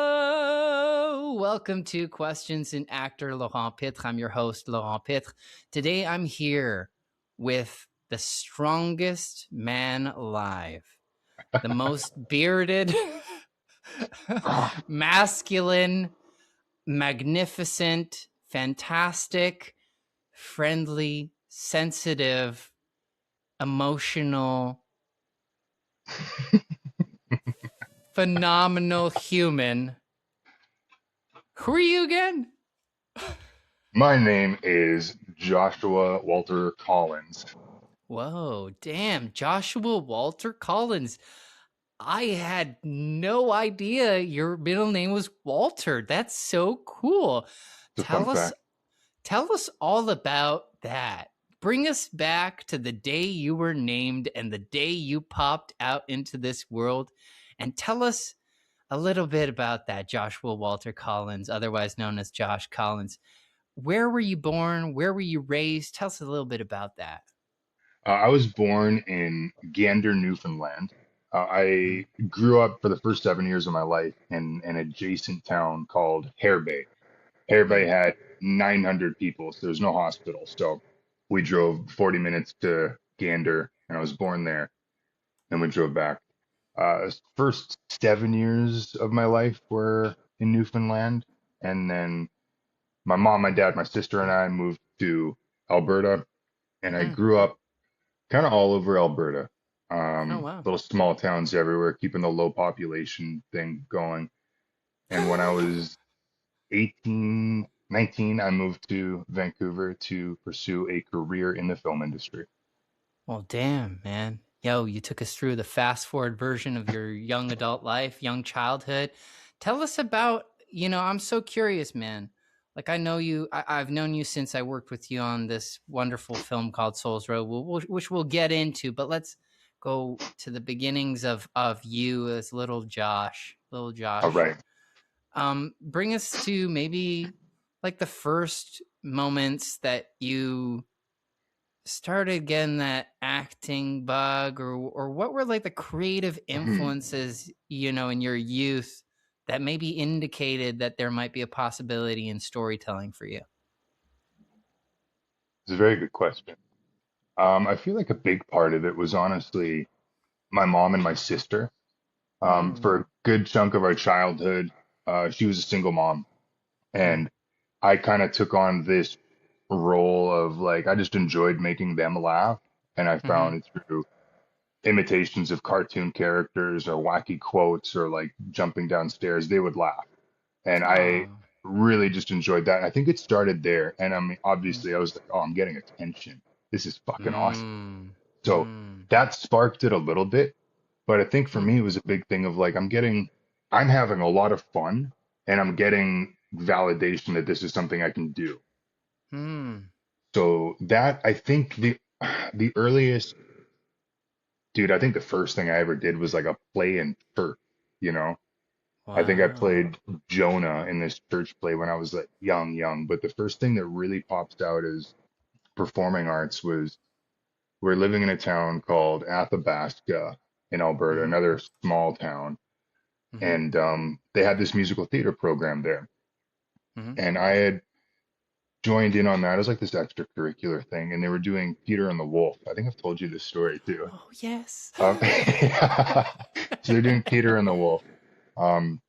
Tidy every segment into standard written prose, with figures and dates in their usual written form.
Hello, welcome to Questions in Actor Laurent Pitre. I'm your host, Laurent Pitre. Today I'm here with the strongest man alive, the most bearded, masculine, magnificent, fantastic, friendly, sensitive, emotional, phenomenal human. Who are you again? My name is Joshua Walter Collins. Whoa, damn, Joshua Walter Collins. I had no idea your middle name was Walter. That's so cool. It's a fun Tell us fact. tell us all about that. Bring us back to the day you were named and the day you popped out into this world and tell us a little bit about that Joshua Walter Collins, otherwise known as Josh Collins. Where were you born? Where were you raised? Tell us a little bit about that. I was born in Gander, Newfoundland. I grew up for the first 7 years of my life in an adjacent town called Hare Bay. Hare Bay Mm. had 900 people, so there was no hospital. So we drove 40 minutes to Gander, and I was born there. And we drove back. First 7 years of my life were in Newfoundland, and then my mom, my dad, my sister, and I moved to Alberta, and I Mm. grew up kind of all over Alberta. Oh wow. Little small towns everywhere, keeping the low population thing going. And when I was 18, 19, I moved to Vancouver to pursue a career in the film industry. Well, damn, man. Yo, you took us through the fast forward version of your young adult life, young childhood. Tell us about, I'm so curious, man. Like, I know you, I've known you since I worked with you on this wonderful film called Souls Road, which we'll get into, but let's go to the beginnings of you as little Josh. Little All Josh. right. Bring us to maybe like the first moments that you started getting that acting bug, or what were like the creative Hmm. influences, in your youth that maybe indicated that there might be a possibility in storytelling for you? It's a very good question. I feel like a big part of it was honestly my mom and my sister. Mm, For a good chunk of our childhood, she was a single mom, mm, and I kind of took on this role of like I just enjoyed making them laugh, and I mm-hmm. found through imitations of cartoon characters or wacky quotes or like jumping downstairs, they would laugh, and I Oh, really just enjoyed that. And I think it started there, and I mean, obviously, I was like, oh, I'm getting attention. This is fucking awesome. mm, So mm, that sparked it a little bit. But I think for mm, me, it was a big thing of like, I'm having a lot of fun and I'm getting validation that this is something I can do. mm. So that I think the earliest, dude, I think the first thing I ever did was like a play in church, you know? I think I Wow. played Jonah in this church play when I was like young. But the first thing that really pops out as performing arts was we're living in a town called Athabasca in Alberta, Mm-hmm, another small town, mm-hmm, and they had this musical theater program there, mm-hmm. and I had joined in on that as like this extracurricular thing, and they were doing Peter and the Wolf. I think I've told you this story too. Oh yes. So they're doing Peter and the Wolf. Um,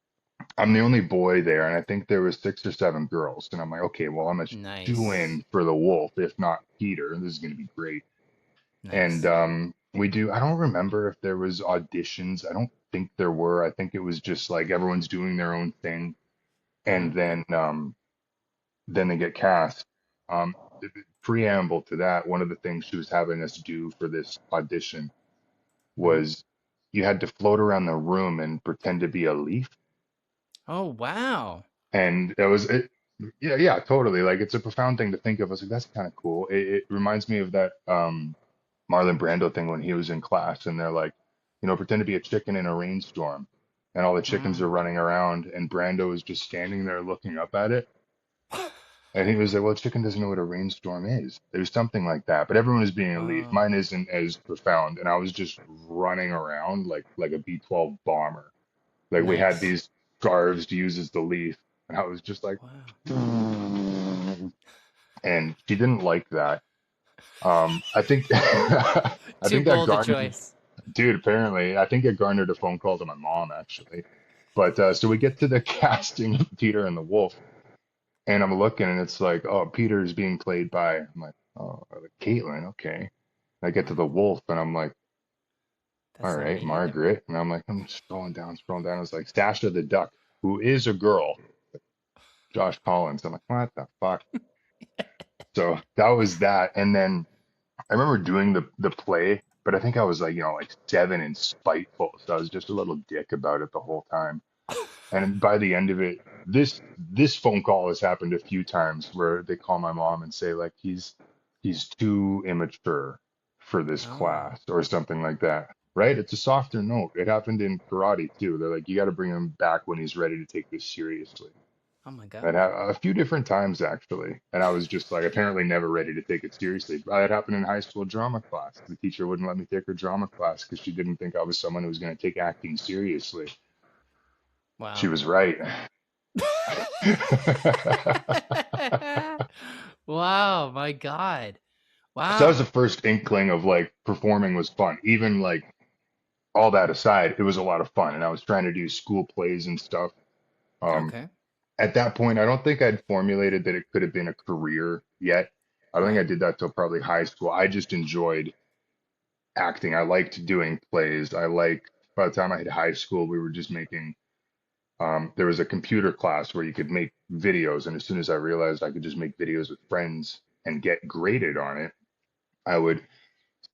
I'm the only boy there, and I think there was 6 or 7 girls, and I'm like, okay, well, I'm a Nice, shoe-in for the Wolf, if not Peter. This is going to be great. And nice. we do, I don't remember if there was auditions. I don't think there were. I think it was just like everyone's doing their own thing, Mm-hmm, and then they get cast. The preamble to that, one of the things she was having us do for this audition mm-hmm. was you had to float around the room and pretend to be a leaf. Oh wow. And that was it. Yeah, yeah, totally. Like it's a profound thing to think of. I was like, that's kind of cool. It reminds me of that Marlon Brando thing when he was in class and they're like, pretend to be a chicken in a rainstorm. And all the chickens are Mm. running around and Brando is just standing there looking up at it. And he was like, well, chicken doesn't know what a rainstorm is. There's something like that. But everyone is being a leaf. Oh. Mine isn't as profound. And I was just running around like a B-12 bomber. Like we had Nice. these scarves to use as the leaf, and I was just like, Wow. and she didn't like that. I think I Too think that bold a garnered, choice. dude, apparently, I think it garnered a phone call to my mom actually. But so we get to the casting of Peter and the Wolf, and I'm looking, and it's like, oh, Peter's being played by, I'm like, oh, like, Caitlin, okay. I get to the Wow. Wolf, and I'm like, all That's right, immediate. Margaret, and I'm like, I'm scrolling down, scrolling down. It's like Sasha the Duck, who is a girl, Josh Collins. I'm like, what the fuck? So that was that, and then I remember doing the play, but I think I was like, like 7 and spiteful, so I was just a little dick about it the whole time. And by the end of it, this phone call has happened a few times where they call my mom and say like he's too immature for this Oh. class or something like that. Right? It's a softer note. It happened in karate too. They're like, you got to bring him back when he's ready to take this seriously. Oh my That God. a few different times actually, and I was just like apparently never ready to take it seriously. That happened in high school drama class. The teacher wouldn't let me take her drama class because she didn't think I was someone who was going to take acting seriously. She Wow. was right. Wow, my God. So that was the Wow. first inkling of like performing was fun. Even like all that aside, it was a lot of fun, and I was trying to do school plays and stuff. Um, Okay. at that point, I don't think I'd formulated that it could have been a career yet. I don't think I Right. did that till probably high school. I just enjoyed acting. I liked doing plays. By the time I hit high school, we were just making, there was a computer class where you could make videos. And as soon as I realized I could just make videos with friends and get graded on it, I would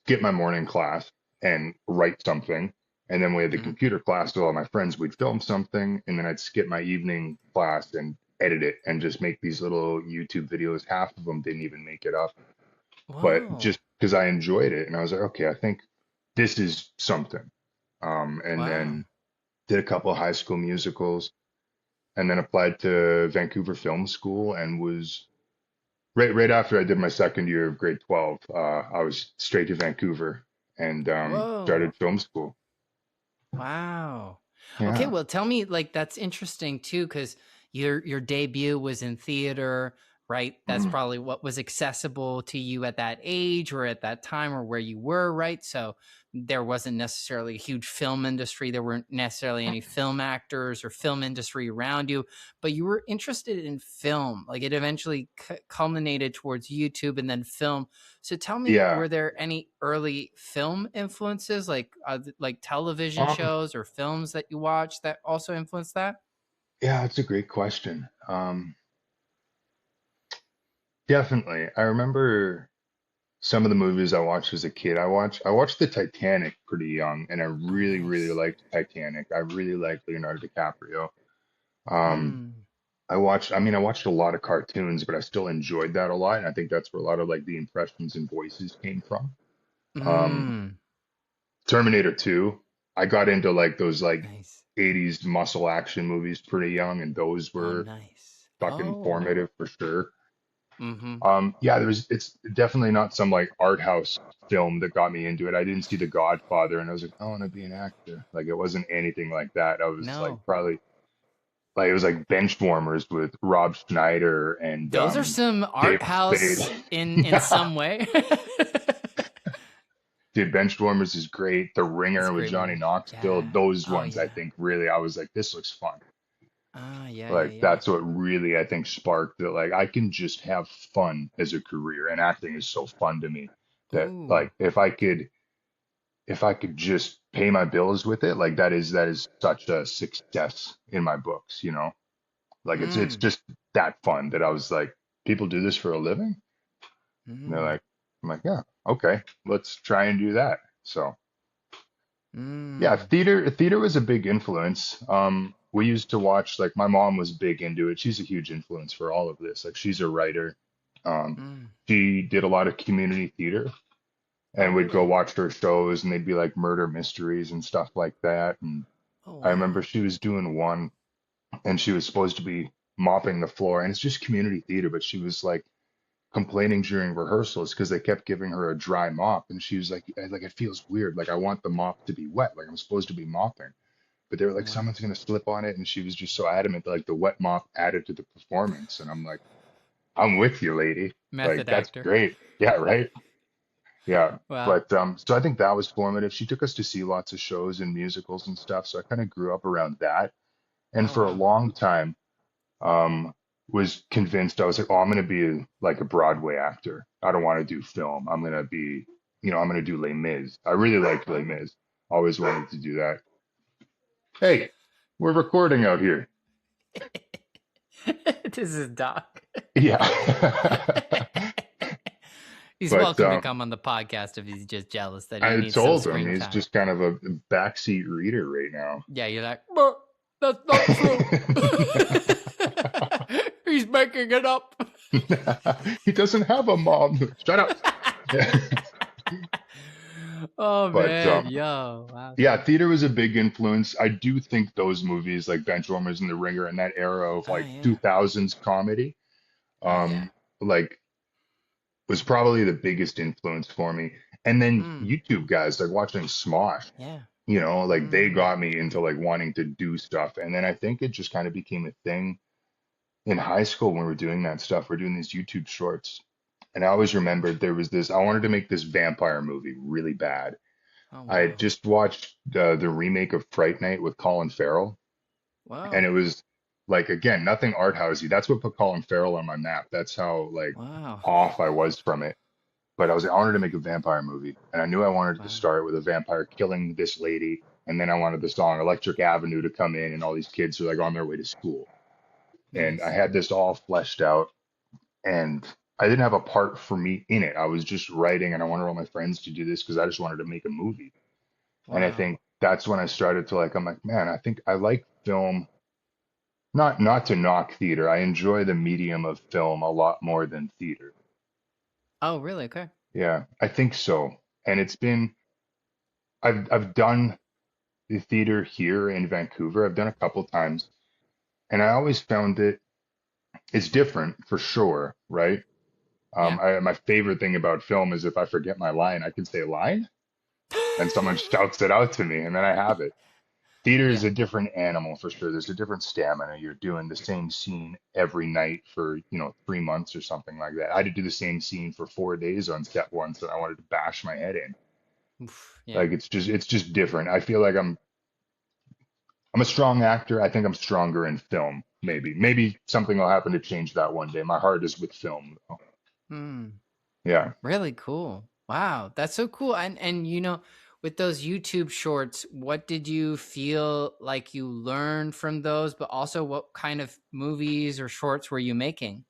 skip my morning class and write something. And then we had the Hmm. computer class with all my friends. We'd film something, and then I'd skip my evening class and edit it and just make these little YouTube videos. Half of them didn't even make it up, but Whoa. just because I enjoyed it, and I was like, okay, I think this is something. And Wow. then did a couple of high school musicals, and then applied to Vancouver Film School, and was right after I did my second year of grade 12. I was straight to Vancouver and Whoa. started film school. Wow. Okay, Yeah. well, tell me, like, that's interesting too, because your debut was in theater, right? That's Mhm. probably what was accessible to you at that age or at that time or where you were, right? So there wasn't necessarily a huge film industry. There weren't necessarily any film actors or film industry around you, but you were interested in film. Like it eventually culminated towards YouTube and then film. So tell me, Yeah. were there any early film influences, like television Um, shows or films that you watched that also influenced that? yeah, it's a great question. Definitely. I remember some of the movies I watched as a kid. I watched the Titanic pretty young, and I Oh, really, really nice. liked Titanic. I really liked Leonardo DiCaprio. Um, Mm, I watched a lot of cartoons, but I still enjoyed that a lot. And I think that's where a lot of like the impressions and voices came from. Um, mm, Terminator 2, I got into like those like nice. 80s muscle action movies pretty young, and those Oh, were nice. fucking Oh, formative for sure. mm-hmm. Yeah, it's definitely not some like art house film that got me into it. I didn't see The Godfather and I was like, I want to be an actor. Like it wasn't anything like that. I was like No, probably like it was like bench warmers with Rob Schneider and those are some art David Spade. house in some way. Dude, bench warmers is great. The That's Ringer a with great Johnny movie. Knoxville, Yeah. those Oh, ones I yeah. think really I was like, this looks fun. Ah, yeah, yeah, Like yeah. that's what really I think sparked that like I can just have fun as a career, and acting is so fun to me that Ooh. like if I could just pay my bills with it, like that is such a success in my books. Like it's Mm, just that fun that I was like, people do this for a living? And they're mm, like, I'm like, yeah, okay, let's try and do that. So yeah, mm, theater was a big influence. We used to watch, like my mom was big into it. She's a huge influence for all of this. Like she's a writer. Um, mm. she did a lot of community theater, Oh, and we'd go really? watch her shows, and they'd be like murder mysteries and stuff like that. And Oh, I remember wow. she was doing one, and she was supposed to be mopping the floor, and it's just community theater, but she was like complaining during rehearsals because they kept giving her a dry mop, and she was like, it feels weird. Like I want the mop to be wet. Like I'm supposed to be mopping. but they were like, Wow. someone's gonna slip on it, and she was just so adamant that like the wet mop added to the performance, and I'm like, I'm with you, lady. Like Method that's actor. great. Yeah, right. Yeah. Wow. But so I think that was formative. She took us to see lots of shows and musicals and stuff, so I kind of grew up around that. And Oh for a wow. long time, um, was convinced I was like, oh, I'm gonna be like a Broadway actor. I don't want to do film. I'm gonna be, I'm gonna do Les Mis. I really liked Les Wow. Mis. Always wanted to do that. Hey, we're recording out here. This is Doc. Yeah. He's But welcome to come on the podcast if he's just jealous that he I needs some told him screen he's time. just kind of a backseat reader right now. Yeah, you're like, "But that's not true. He's making it up." He doesn't have a mom. Shut up. Oh But man, yo, wow. yeah, theater was a big influence. I do think those movies like Benchwarmers and The Ringer and that era of Oh like yeah. 2000s comedy, Oh yeah. like was probably the biggest influence for me. And then Mm, YouTube guys like watching Smosh, yeah. like they Mm, got me into like wanting to do stuff. And then I think it just kind of became a thing in high school when we were doing that stuff. We're doing these YouTube shorts. And I always remembered there was this, I wanted to make this vampire movie really bad. oh I had wow. just watched the remake of Fright Night with Colin Farrell, and Wow. it was like again nothing art housey. That's what put Colin Farrell on my map. That's how like Wow. off I was from it. But I was like, I wanted to make a vampire movie, and I knew I wanted to Wow. start with a vampire killing this lady, and then I wanted the song Electric Avenue to come in, and all these kids are like on their way to school, and I Nice. had this all fleshed out, and I didn't have a part for me in it. I was just writing, and I wanted all my friends to do this because I just wanted to make a movie. And I Wow. think that's when I started to like, I'm like, man, I think I like film, not to knock theater. I enjoy the medium of film a lot more than theater. Oh really? Okay. Yeah, I think so. And it's been I've done the theater here in Vancouver. I've done a couple times, and I always found it's different for sure, right? Yeah. My favorite thing about film is if I forget my line, I can say a line and someone shouts it out to me and then I have it. Theater is Yeah. a different animal for sure. There's a different stamina. You're doing the same scene every night for, 3 months or something like that. I had to do the same scene for 4 days on set once and I wanted to bash my head in. Oof, yeah. Like it's just different. I feel like I'm a strong actor. I think I'm stronger in film, maybe. Maybe something will happen to change that one day. My heart is with film though. Hmm. Yeah. Really cool. Wow, that's so cool. And with those YouTube shorts, what did you feel like you learned from those, but also what kind of movies or shorts were you making?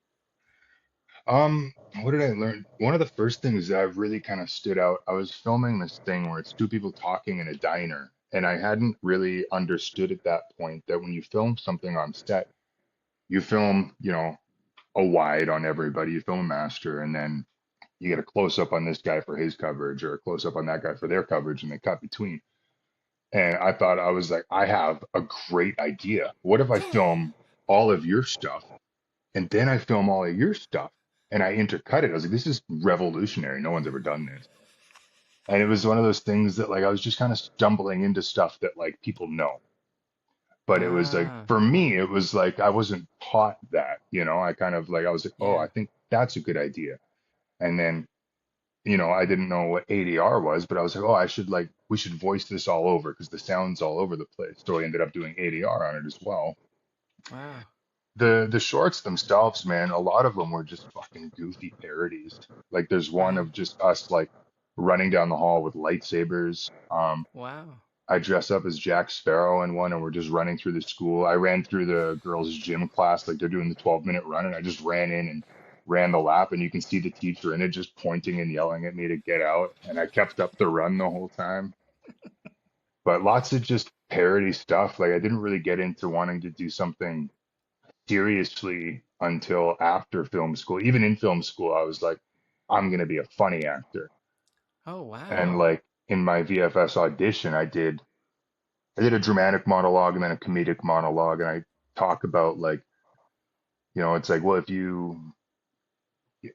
What did I learn? One of the first things that I've really kind of stood out, I was filming this thing where it's two people talking in a diner, and I hadn't really understood at that point that when you film something on set, you film, a wide on everybody, you film a master, and then you get a close up on this guy for his coverage or a close up on that guy for their coverage, and they cut between. And I thought I was like, I have a great idea. What if I film all of your stuff and then I film all of your stuff and I intercut it? I was like, this is revolutionary. No one's ever done this. And it was one of those things that like I was just kind of stumbling into stuff that like people know. But it was like Ah, for me, it was like I wasn't taught that, I kind of like I was like, oh, yeah. I think that's a good idea. And then, I didn't know what ADR was, but I was like, oh, we should voice this all over because the sound's all over the place. So I ended up doing ADR on it as well. Wow. The shorts themselves, man, a lot of them were just fucking goofy parodies. Like there's one Wow. of just us like running down the hall with lightsabers. Wow. I dress up as Jack Sparrow in one and we're just running through the school. I ran through the girls' gym class, like they're doing the 12-minute run, and I just ran in and ran the lap and you can see the teacher in it just pointing and yelling at me to get out. And I kept up the run the whole time. But lots of just parody stuff. Like I didn't really get into wanting to do something seriously until after film school. Even in film school, I was like, I'm gonna be a funny actor. Oh, And wow. like in my VFS audition, I did a dramatic monologue and then a comedic monologue, and I talk about like, it's like, well, if you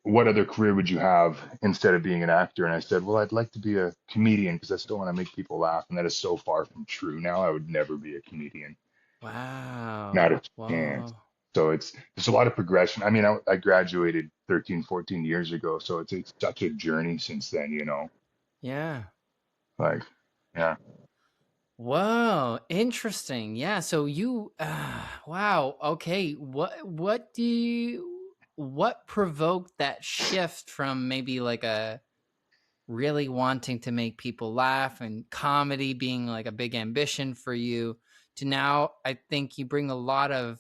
what other career would you have instead of being an actor? And I said, well, I'd like to be a comedian because I still want to make people laugh. And that is so far from true. Now I would never be a comedian, not Wow. a chance. Whoa. So there's a lot of progression. I mean, I graduated 13, 14 years ago. So it's such a journey since then, Yeah. like, yeah. Whoa, interesting. Yeah, so you wow, okay. What provoked that shift from maybe like a really wanting to make people laugh and comedy being like a big ambition for you to now I think you bring a lot of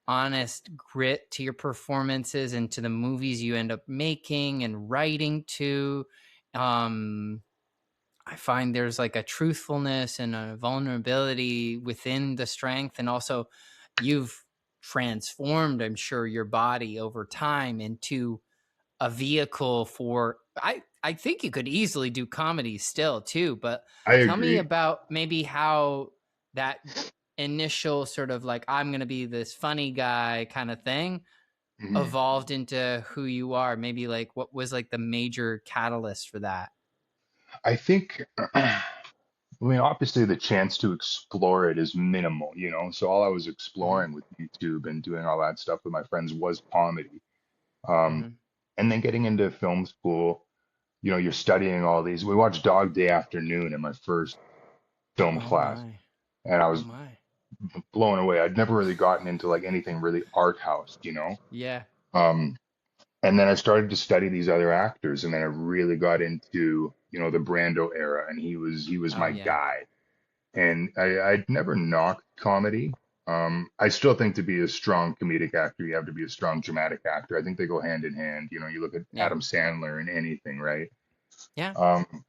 honest grit to your performances and to the movies you end up making and writing to. Um I find there's like a truthfulness and a vulnerability within the strength. And also, you've transformed, I'm sure, your body over time into a vehicle for. I think you could easily do comedy still, too. But I tell me agree. about maybe how that initial sort of like, I'm going to be this funny guy kind of thing Mhm. evolved into who you are. Maybe like what was like the major catalyst for that? I think, I mean, obviously the chance to explore it is minimal, So all I was Hmm. exploring with YouTube and doing all that stuff with my friends was comedy. Um, Hmm. and then getting into film school, you're studying all these. We watched Dog Day Afternoon in my first film Oh, class, my. and I Oh was my. blown away. I'd never really gotten into like anything really art house. Yeah. Um, and then I started to study these other actors, and then I really got into, the Brando era, and he was Oh my yeah. guy. And I'd never knocked comedy. I still think to be a strong comedic actor, you have to be a strong dramatic actor. I think they go hand in hand. You look at Yeah. Adam Sandler in anything, right? Yeah. Um,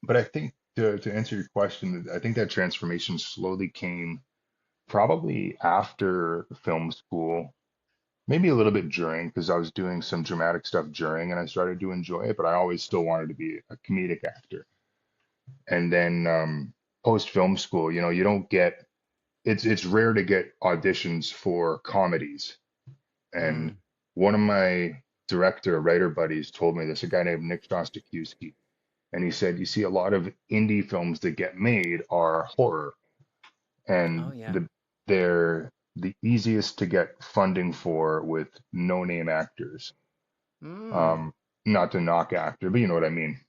but I think to answer your question, I think that transformation slowly came probably after film school, maybe a little bit during, because I was doing some dramatic stuff during and I started to enjoy it, but I always still wanted to be a comedic actor. And then post film school, you don't get it's rare to get auditions for comedies. And Mm. one of my director writer buddies told me this, a guy named Nick Shostakovsky, and he said, you see a lot of indie films that get made are horror, Oh and yeah. they're the easiest to get funding for with no name actors. Mm. Um, Not to knock actor, but you know what I mean.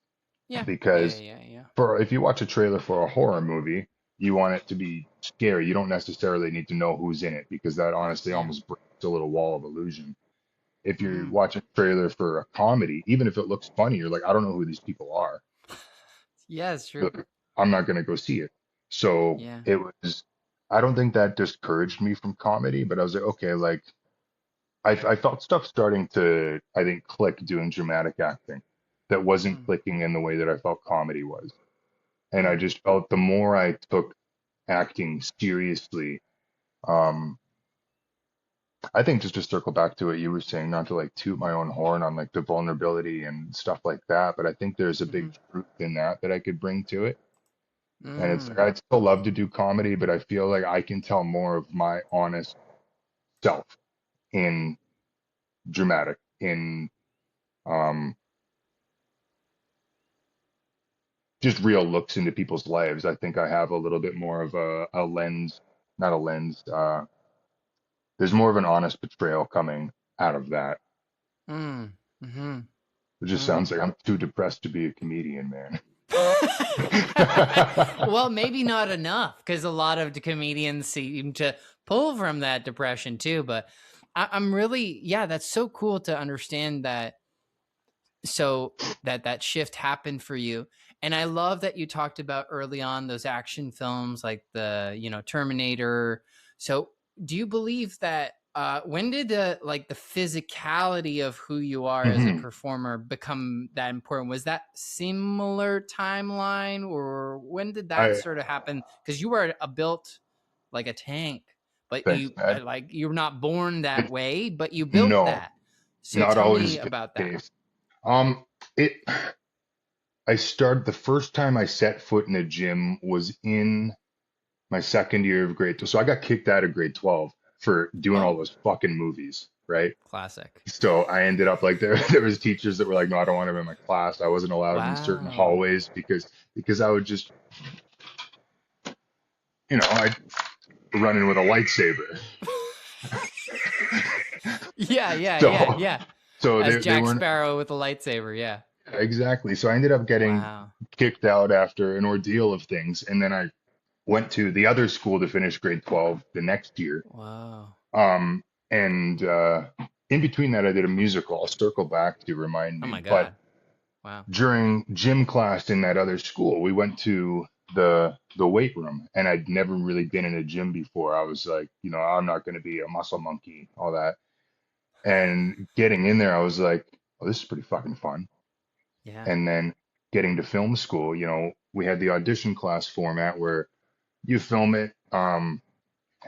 Yeah. Yeah. Because Yeah. Yeah. for if you watch a trailer for a horror movie, you want it to be scary. You don't necessarily need to know who's in it because that honestly Yeah. almost breaks a little wall of illusion. If you're Mm. watching a trailer for a comedy, even if it looks funny, you're like, I don't know who these people are. Yeah, it's true. But I'm not going to go see it. So Yeah. I don't think that discouraged me from comedy, but I was like, okay, like I felt stuff starting to, I think, click doing dramatic acting that wasn't Mm. clicking in the way that I felt comedy was. And I Mm. just felt the more I took acting seriously, um, I think just to circle back to what you were saying, not to like toot my own horn on like the vulnerability and stuff like that, but I think there's a big Mm-hmm. truth in that I could bring to it. And it's like Mm. I'd still love to do comedy, but I feel like I can tell more of my honest self in dramatic, in um, just real looks into people's lives. I think I have a little bit more of a lens, not a lens. There's more of an honest portrayal coming out of that. Mm. Mm-hmm. It just Mm. sounds like I'm too depressed to be a comedian, man. Well, maybe not enough because a lot of the comedians seem to pull from that depression too. But I'm really, yeah, that's so cool to understand that. So that shift happened for you, and I love that you talked about early on those action films like the Terminator. So do you believe that when did like the physicality of who you are as a Mhm. performer become that important? Was that similar timeline, or when did that I sort of happen? Because you were a built like a tank, but Thanks, you man. like you're not born that way, but you built No, that. So not tell always me been about the that. case. Um, it. I started the first time I set foot in a gym was in my second year of grade 12. So I got kicked out of grade 12. for doing all Oh, those fucking movies, right? classic. So I ended up like there was teachers that were like, no, I don't want him in my class. I wasn't allowed in certain Wow. hallways because I would just, I'd run in with a lightsaber. Yeah, yeah, yeah, So yeah. so As they Jack weren't Sparrow with a lightsaber, yeah. exactly. So I ended up getting Wow. kicked out after an ordeal of things, and then I went to the other school to finish grade 12 the next year. Whoa. Um, and in between that, I did a musical. I'll circle back to remind Oh me. my But God. Wow. during gym class in that other school, we went to the weight room, and I'd never really been in a gym before. I was like, I'm not going to be a muscle monkey, all that. And getting in there, I was like, oh, this is pretty fucking fun. Yeah. And then getting to film school, we had the audition class format where you film it,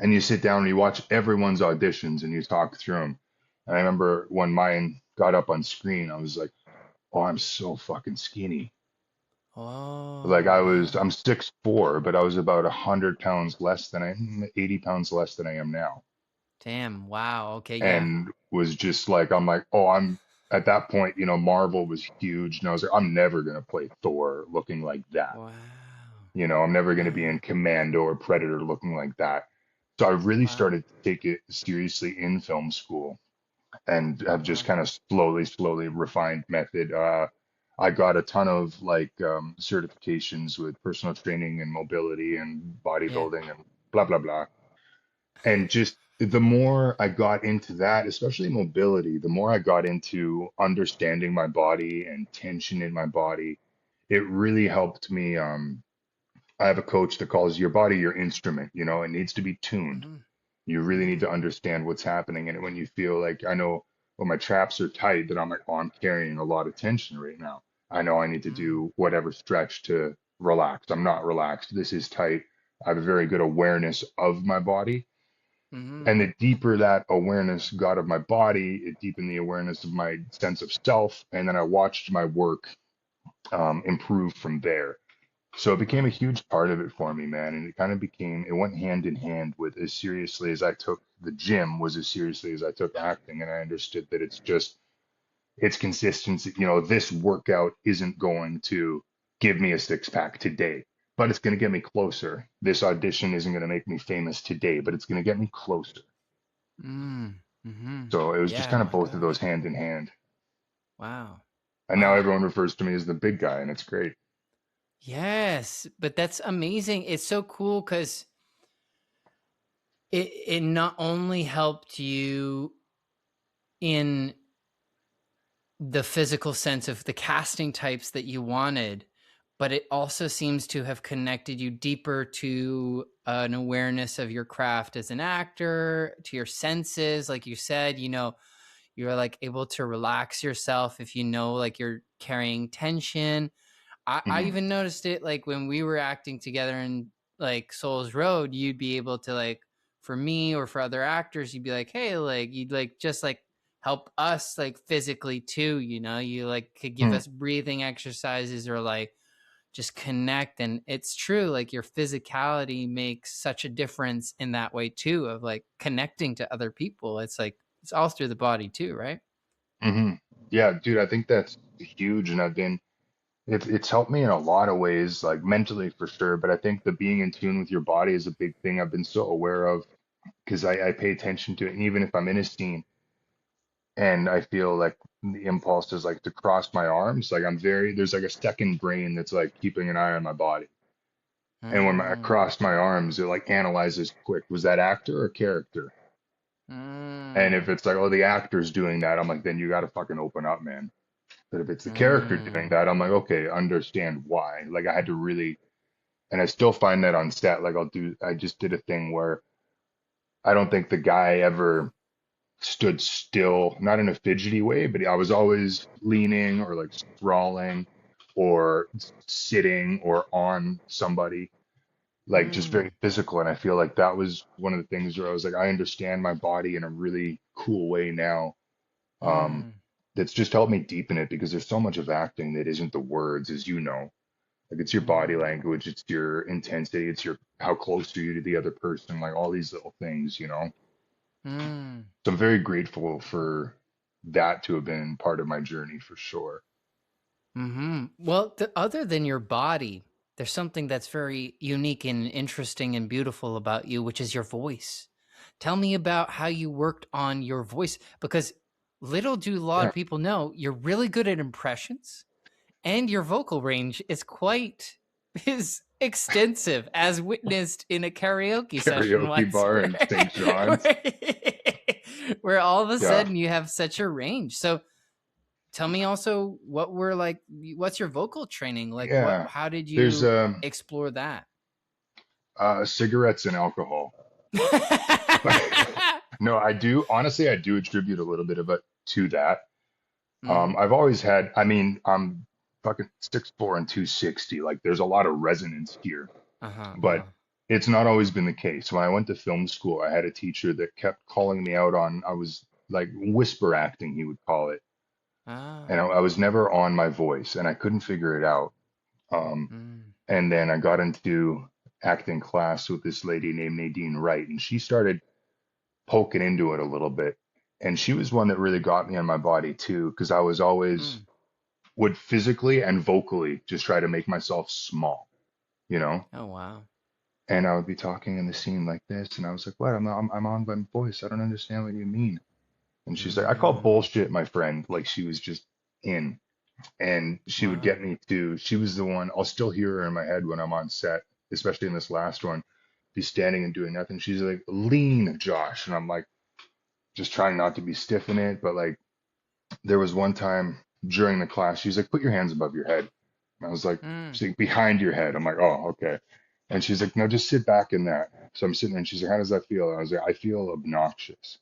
and you sit down and you watch everyone's auditions and you talk through them. And I remember when mine got up on screen, I was like, oh, I'm so fucking skinny. Like Oh, I'm wow. 6'4", but I was about 100 pounds less than 80 pounds less than I am now. Damn. Wow. Okay. Yeah. And was just like, I'm like, oh, I'm at that point, Marvel was huge. And I was like, I'm never going to play Thor looking like that. Wow. I'm never going to be Wow. in Commando or Predator looking like that. So I really Wow. started to take it seriously in film school and have just Wow. kind of slowly refined method. I got a ton of like certifications with personal training and mobility and Yeah. bodybuilding and blah blah blah. And just the more I got into that, especially mobility, the more I got into understanding my body and tension in my body, it really helped me. I have a coach that calls your body your instrument, it needs to be tuned. Mm-hmm. You really need Mm-hmm. to understand what's happening in it when you feel like I know when my traps are tight that I'm like, oh, I'm carrying a lot of tension right now. I know I need to Mm-hmm. do whatever stretch to relax. I'm not relaxed. This is tight. I have a very good awareness of my body. Mm-hmm. And the deeper that awareness got of my body, it deepened the awareness of my sense of self. And then I watched my work improve from there. So it became a Wow. huge part of it for me, man. And it went hand in hand with as seriously as I took the gym was as seriously as I took acting. And I understood that it's consistency. This workout isn't going to give me a six pack today, but it's going to get me closer. This audition isn't going to make me famous today, but it's going to get me closer. Mm. Mm-hmm. So it was just Yeah. kind of My both of those gosh. hand in hand. Wow. And now Wow. everyone refers to me as the big guy, and it's great. Yes, but that's amazing. It's so cool because it not only helped you in the physical sense of the casting types that you wanted, but it also seems to have connected you deeper to an awareness of your craft as an actor, to your senses. Like you said, you're like able to relax yourself if like you're carrying tension. I Hmm. even noticed it like when we were acting together in like Souls Road, you'd be able to like for me or for other actors, you'd be like, hey, like you'd like just like help us like physically too, you like could give Hmm. us breathing exercises or like just connect. And it's true, like your physicality makes such a difference in that way too, of like connecting to other people. It's like it's all through the body too, right? Hmm. Yeah, dude, I think that's huge. And it's helped me in a lot of ways, like mentally for sure. But I think the being in tune with your body is a big thing I've been so aware of because I pay attention to it. And even if I'm in a scene and I feel like the impulse is like to cross my arms, like there's like a second brain that's like keeping an eye on my body. And when I Mm, cross my arms, it like analyzes quick, was that actor or character? And if mm, it's like, oh, the actor's doing that, I'm like, then you got to fucking open up, man. But if it's the character doing mm, that, I'm like, okay, understand why. Like I had to really, and I still find that on set. Like I just did a thing where I don't think the guy ever stood still, not in a fidgety way, but I was always leaning or like sprawling or sitting or on somebody, like just very mm, physical. And I feel like that was one of the things where I was like, I understand my body in a really cool way now. Um, mm, that's just helped me deepen it because there's so much of acting that isn't the words, as you know. Like it's your body mm. language, it's your intensity, it's your how close are you to the other person, like all these little things. Mm. So I'm very grateful for that to have been part of my journey for sure. Well, other than your body, there's something that's very unique and interesting and beautiful about you, which is your voice. Tell me about how you worked on your voice, because little do a lot Yeah, of people know you're really good at impressions, and your vocal range is quite is extensive, as witnessed in a karaoke session karaoke once, bar where, in St. John's. where, where all of a Yeah, sudden you have such a range. So tell me also, what were like what's your vocal training like? What yeah. how did There's you explore that? cigarettes and alcohol. No, I do honestly, I do attribute a little bit of it to that. Mm. I've always had, I mean, I'm fucking 6'4" and 260. Like, there's a lot of resonance here, Uh-huh, but uh-huh. it's not always been the case. When I went to film school, I had a teacher that kept calling me out on, I was like whisper acting, he would call it. And Ah. I was never on my voice and I couldn't figure it out. Um, Mm. and then I got into acting class with this lady named Nadine Wright, and she started poking into it a little bit. And she was one that really got me on my body too, because I was always Mm. would physically and vocally just try to make myself small, you know? Oh, wow. And I would be talking in the scene like this, and I was like, "What? I'm on my voice. I don't understand what you mean." And she's like, "I call Mm. bullshit, my friend." Like she was just in, and she would Wow. get me to. She was the one. I'll still hear her in my head when I'm on set, especially in this last one. Be standing and doing nothing. She's like, "Lean, Josh," and I'm like, just trying not to be stiff in it, but like there was one time during the class, she's like, put your hands above your head. And I was like, Mm. she's like, behind your head. I'm like, oh, okay. And she's like, no, just sit back in that. So I'm sitting there and she's like, how does that feel? And I was like, I feel obnoxious.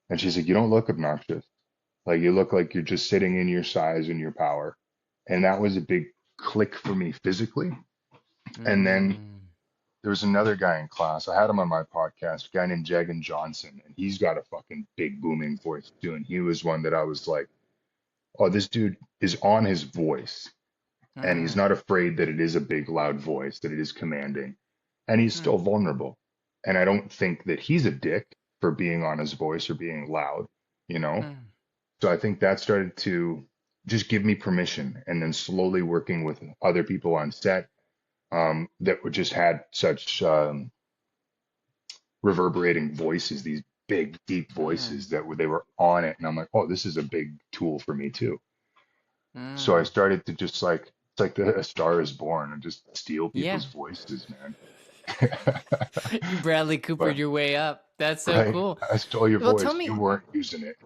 And she's like, you don't look obnoxious. Like you look like you're just sitting in your size and your power. And that was a big click for me physically. And then Mm. there was another guy in class. I had him on my podcast, a guy named Jagan Johnson, and he's got a fucking big booming voice too. And he was one that I was like, oh, this dude is on his voice and he's Mm. not afraid that it is a big, loud voice, that it is commanding, and he's Mm. still vulnerable. And I don't think that he's a dick for being on his voice or being loud, you know? Mm. So I think that started to just give me permission. And then slowly working with other people on set that would just had such reverberating voices, these big, deep Mm. voices that they were on it. And I'm like, oh, this is a big tool for me too. So I Mm. started to just like it's like the A Star Is Born and just steal Yeah. people's voices, man. You Bradley Coopered But your way up. That's so right, cool. I stole your Well, tell voice. You me. weren't using it.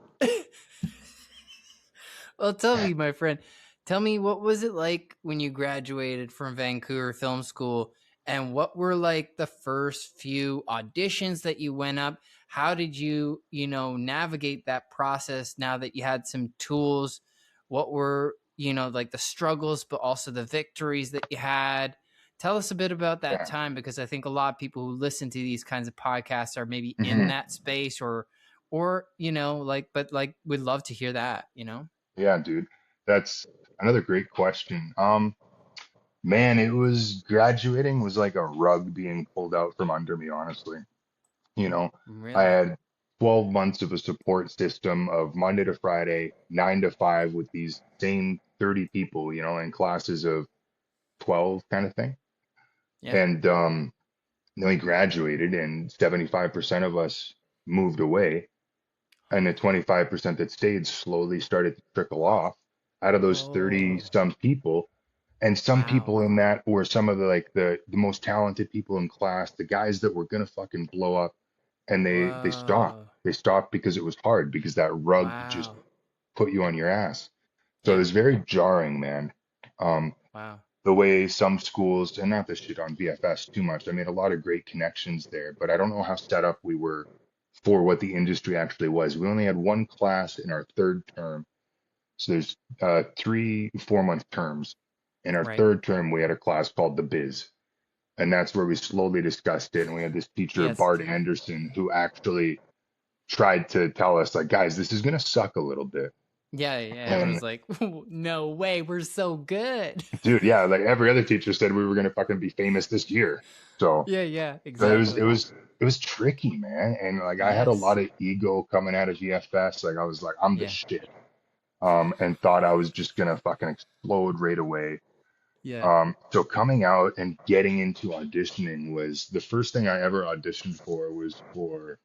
Well, tell me, my friend, tell me, what was it like when you graduated from Vancouver Film School, and what were like the first few auditions that you went up? How did you, navigate that process now that you had some tools? What were, like the struggles, but also the victories that you had? Tell us a bit about that Yeah. time, because I think a lot of people who listen to these kinds of podcasts are maybe in Hmm. that space, or like, but like, would love to hear that. Yeah, dude. That's another great question. Man, it was graduating was like a rug being pulled out from under me, honestly. You know, I Really? had 12 months of a support system of Monday to Friday, 9 to 5 with these same 30 people, in classes of 12 kind of thing. Yeah. And then we graduated, and 75% of us moved away, and the 25% that stayed slowly started to trickle off out of those 30 Oh, some people. And some wow. people in that were some of the like the most talented people in class, the guys that were gonna fucking blow up, and they stopped. Whoa. They stopped because it was hard, because that rug just Wow. put you on your ass. So it Yeah. was very jarring, man. Um, Wow. the way some schools, and not to shit on VFS too much, I made a lot of great connections there, but I don't know how set up we were for what the industry actually was. We only had one class in our third term. So there's 3 4 month terms. In our Right. third term, we had a class called the Biz. And that's where we slowly discussed it. And we had this teacher, Yes. Bart Anderson, who actually tried to tell us, like, guys, this is going to suck a little bit. Yeah, yeah. And Everyone's like, no way, we're so good. dude, yeah, like every other teacher said we were gonna fucking be famous this year. So Yeah, yeah, but it was it exactly. was it was tricky, man. And like I had a Yes. lot of ego coming out of VFS. Like I was like, I'm the Yeah. shit. And thought I was just gonna fucking explode right away. Yeah. So coming out and getting into auditioning was the first thing I ever auditioned for was for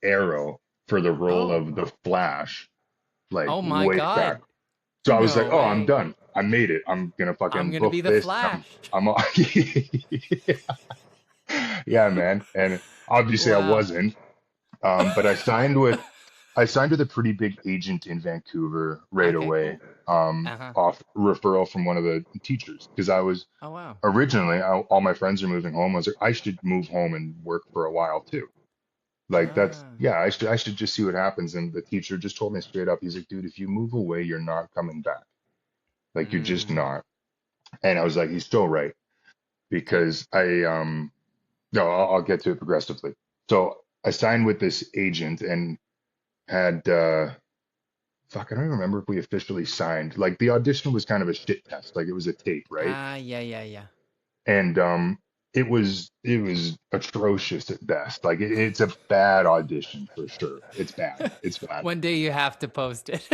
Arrow for the role Oh. of the Flash, like Oh my way back. God. So I was like, No oh, I'm way. done. I made it. I'm gonna I'm fucking gonna book be the this. Flash. Yeah, man. And obviously I Wow. wasn't. But I signed with a pretty big agent in Vancouver right Okay, away, cool. Uh-huh. off referral from one of the teachers because I was Oh wow. originally all my friends are moving home. I was like, I should move home and work for a while too. Like that's Ah. yeah, I should just see what happens. And the teacher just told me straight up, he's like, dude, if you move away, you're not coming back. Like you're just Mm. not. And I was like, he's still right Yep. because I no, I'll get to it progressively. So I signed with this agent and had fuck, I don't even remember if we officially signed. Like the audition was kind of a shit test. Like it was a tape, right? Ah, yeah, yeah, yeah. And it was atrocious at best. Like it's a bad audition for sure. It's bad. It's bad. One day you have to post it.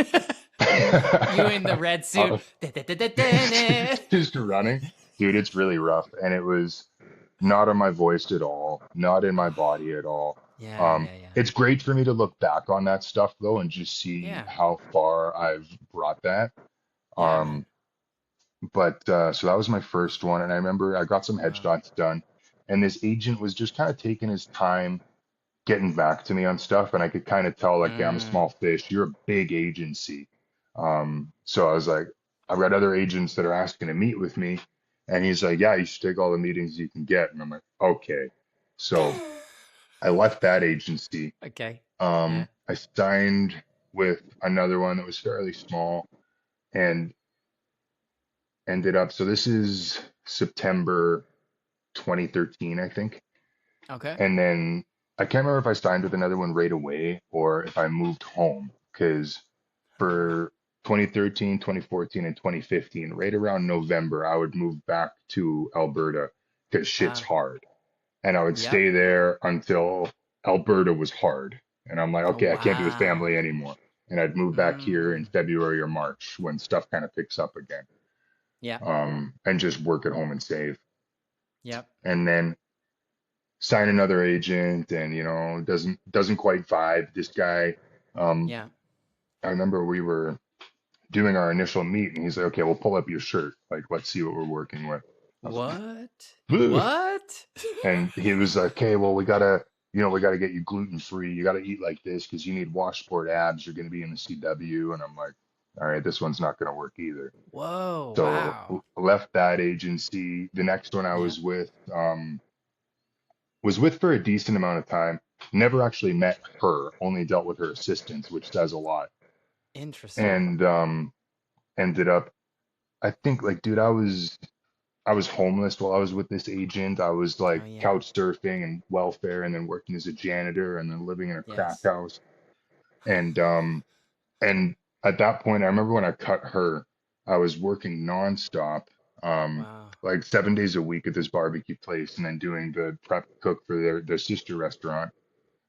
You in the red suit. Uh, just running. Dude, it's really rough. And it was not on my voice at all, not in my body at all. Yeah, yeah, yeah. It's great for me to look back on that stuff though and just see Yeah. how far I've brought that. Yeah, man. Um, but so that was my first one, and I remember I got some Wow. headshots done, and this agent was just kind of taking his time getting back to me on stuff, and I could kind of tell like, yeah, I'm a Mm. small fish. You're a big agency. So I was like, I've got other agents that are asking to meet with me, and he's like, yeah, you should take all the meetings you can get, and I'm like, okay. So I left that agency. Okay. Yeah. I signed with another one that was fairly small, and ended up. So this is September 2013, I think. Okay. And then I can't remember if I signed with another one right away or if I moved home because for 2013, 2014, and 2015, right around November, I would move back to Alberta because shit's Ah. hard. And I would Yep. stay there until Alberta was hard. And I'm like, Oh, okay, I can't be with family wow. anymore. And I'd move back here in Mm. February or March when stuff kind of picks up again, Yeah. and just work at home and save. Yep. And then sign another agent and doesn't quite vibe. This guy, um Yeah. I remember we were doing our initial meet and he's like, okay, we'll pull up your shirt, like let's see what we're working with. I was like, What? ugh. What? And he was like, okay, well, we gotta get you gluten free, you gotta eat like this because you need washboard abs, you're gonna be in the CW. And I'm like, all right, this one's not gonna work either. Whoa, So wow. left that agency. The next one I Yeah. was with for a decent amount of time. Never actually met her, only dealt with her assistants, which says a lot. Interesting. And ended up, I think, like, dude, I was homeless while I was with this agent. I was Oh, like yeah. couch surfing and welfare, and then working as a janitor, and then living in a crack Yes. house. And and at that point, I remember when I cut her, I was working nonstop, Wow. like 7 days a week at this barbecue place, and then doing the prep cook for their sister restaurant,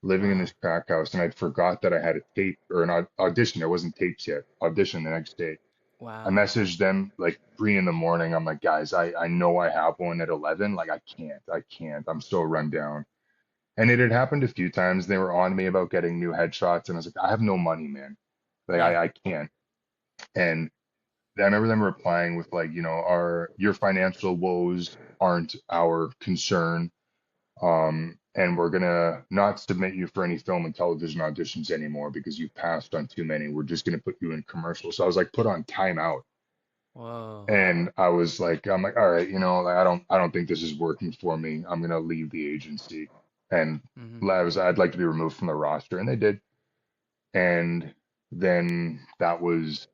living in Wow. this crack house. And I forgot that I had a tape or an audition. There wasn't tapes yet. Audition the next day. I Wow. messaged them like 3 in the morning. I'm like, guys, I know I have one at 11. Like, I can't. I'm so run down. And it had happened a few times. They were on me about getting new headshots, and I was like, I have no money, man. Like, Yeah. I can't. And I remember them replying with like, our your financial woes aren't our concern. And we're gonna not submit you for any film and television auditions anymore because you passed on too many. We're just gonna put you in commercials. So I was like put on timeout. Whoa. And I'm like, all right, like I don't think this is working for me. I'm gonna leave the agency. And Mm-hmm. I'd like to be removed from the roster, and they did. And then that was,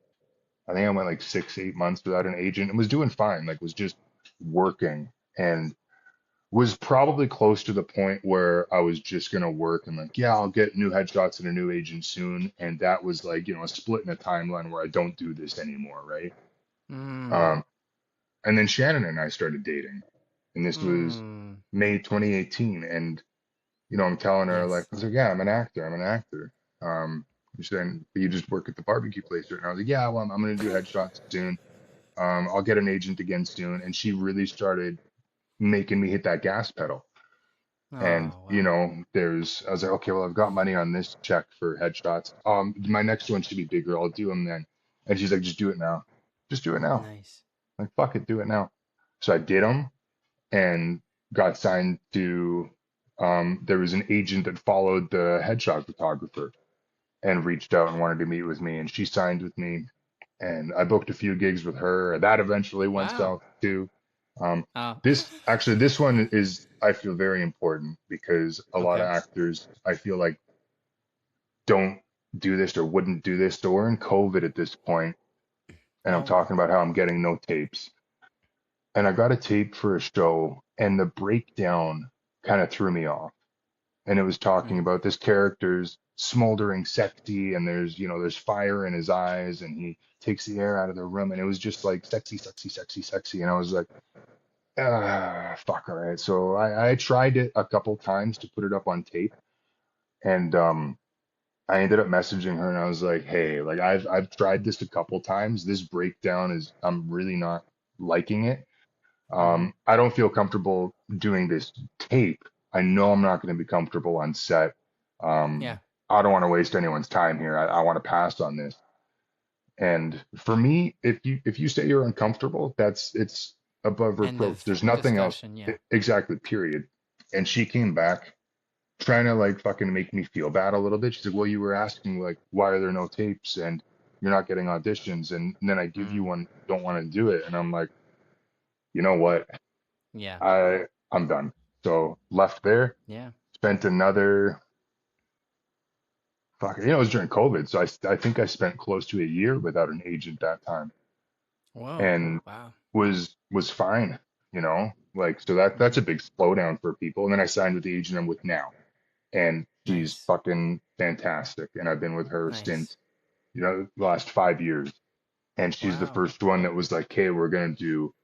I think I went like 6, 8 months without an agent and was doing fine, like was just working. And was probably close to the point where I was just gonna work and like, yeah, I'll get new headshots and a new agent soon. And that was like, a split in a timeline where I don't do this anymore, right? Mm. Um, and then Shannon and I started dating, and this was Mm. May 2018. And I'm telling her like, Yes. I was like, yeah, I'm an actor, I'm an actor. She said, but you just work at the barbecue place, right? And I was like, yeah, well, I'm gonna do headshots soon. I'll get an agent again soon. And she really started making me hit that gas pedal. And Oh, wow. I was like, okay, well, I've got money on this check for headshots. My next one should be bigger. I'll do them then. And she's like, just do it now. Just do it now. Nice. Like, fuck it, do it now. So I did them and got signed to. There was an agent that followed the headshot photographer and reached out and wanted to meet with me, and she signed with me. And I booked a few gigs with her. That eventually went Wow. south too. Um, Oh, this one is, I feel, very important because a lot of okay. actors, I feel like, don't do this or wouldn't do this. So we're in COVID at this point, and I'm Oh, talking about how I'm getting no tapes. And I got a tape for a show, and the breakdown kind of threw me off. And it was talking mm, about this character's smoldering sexy, and there's fire in his eyes, and he takes the air out of the room, and it was just like sexy, sexy, sexy, sexy. And I was like, fuck, all right. So I tried it a couple times to put it up on tape, and I ended up messaging her, and I was like, hey, like I've tried this a couple times. This breakdown is, I'm really not liking it. mm-hmm. I don't feel comfortable doing this tape. I know I'm not going to be comfortable on set. Yeah. I don't want to waste anyone's time here. I want to pass on this. And for me, if you say you're uncomfortable, it's above End reproach. of There's nothing else. discussion. Yeah. Exactly, period. And she came back trying to like fucking make me feel bad a little bit. She's like, well, you were asking like, why are there no tapes and you're not getting auditions? And then I give you Mm, one, don't want to do it. And I'm like, you know what? yeah. I'm done. So left there, Yeah. spent another fuck, it was during COVID. So I think I spent close to a year without an agent that time, Whoa. and Wow. was fine, like, so that's Mm, a big slowdown for people. And then I signed with the agent I'm with now, and she's nice. fucking fantastic. And I've been with her Nice. since, the last 5 years. And she's the Wow. first one that was like, hey, we're gonna do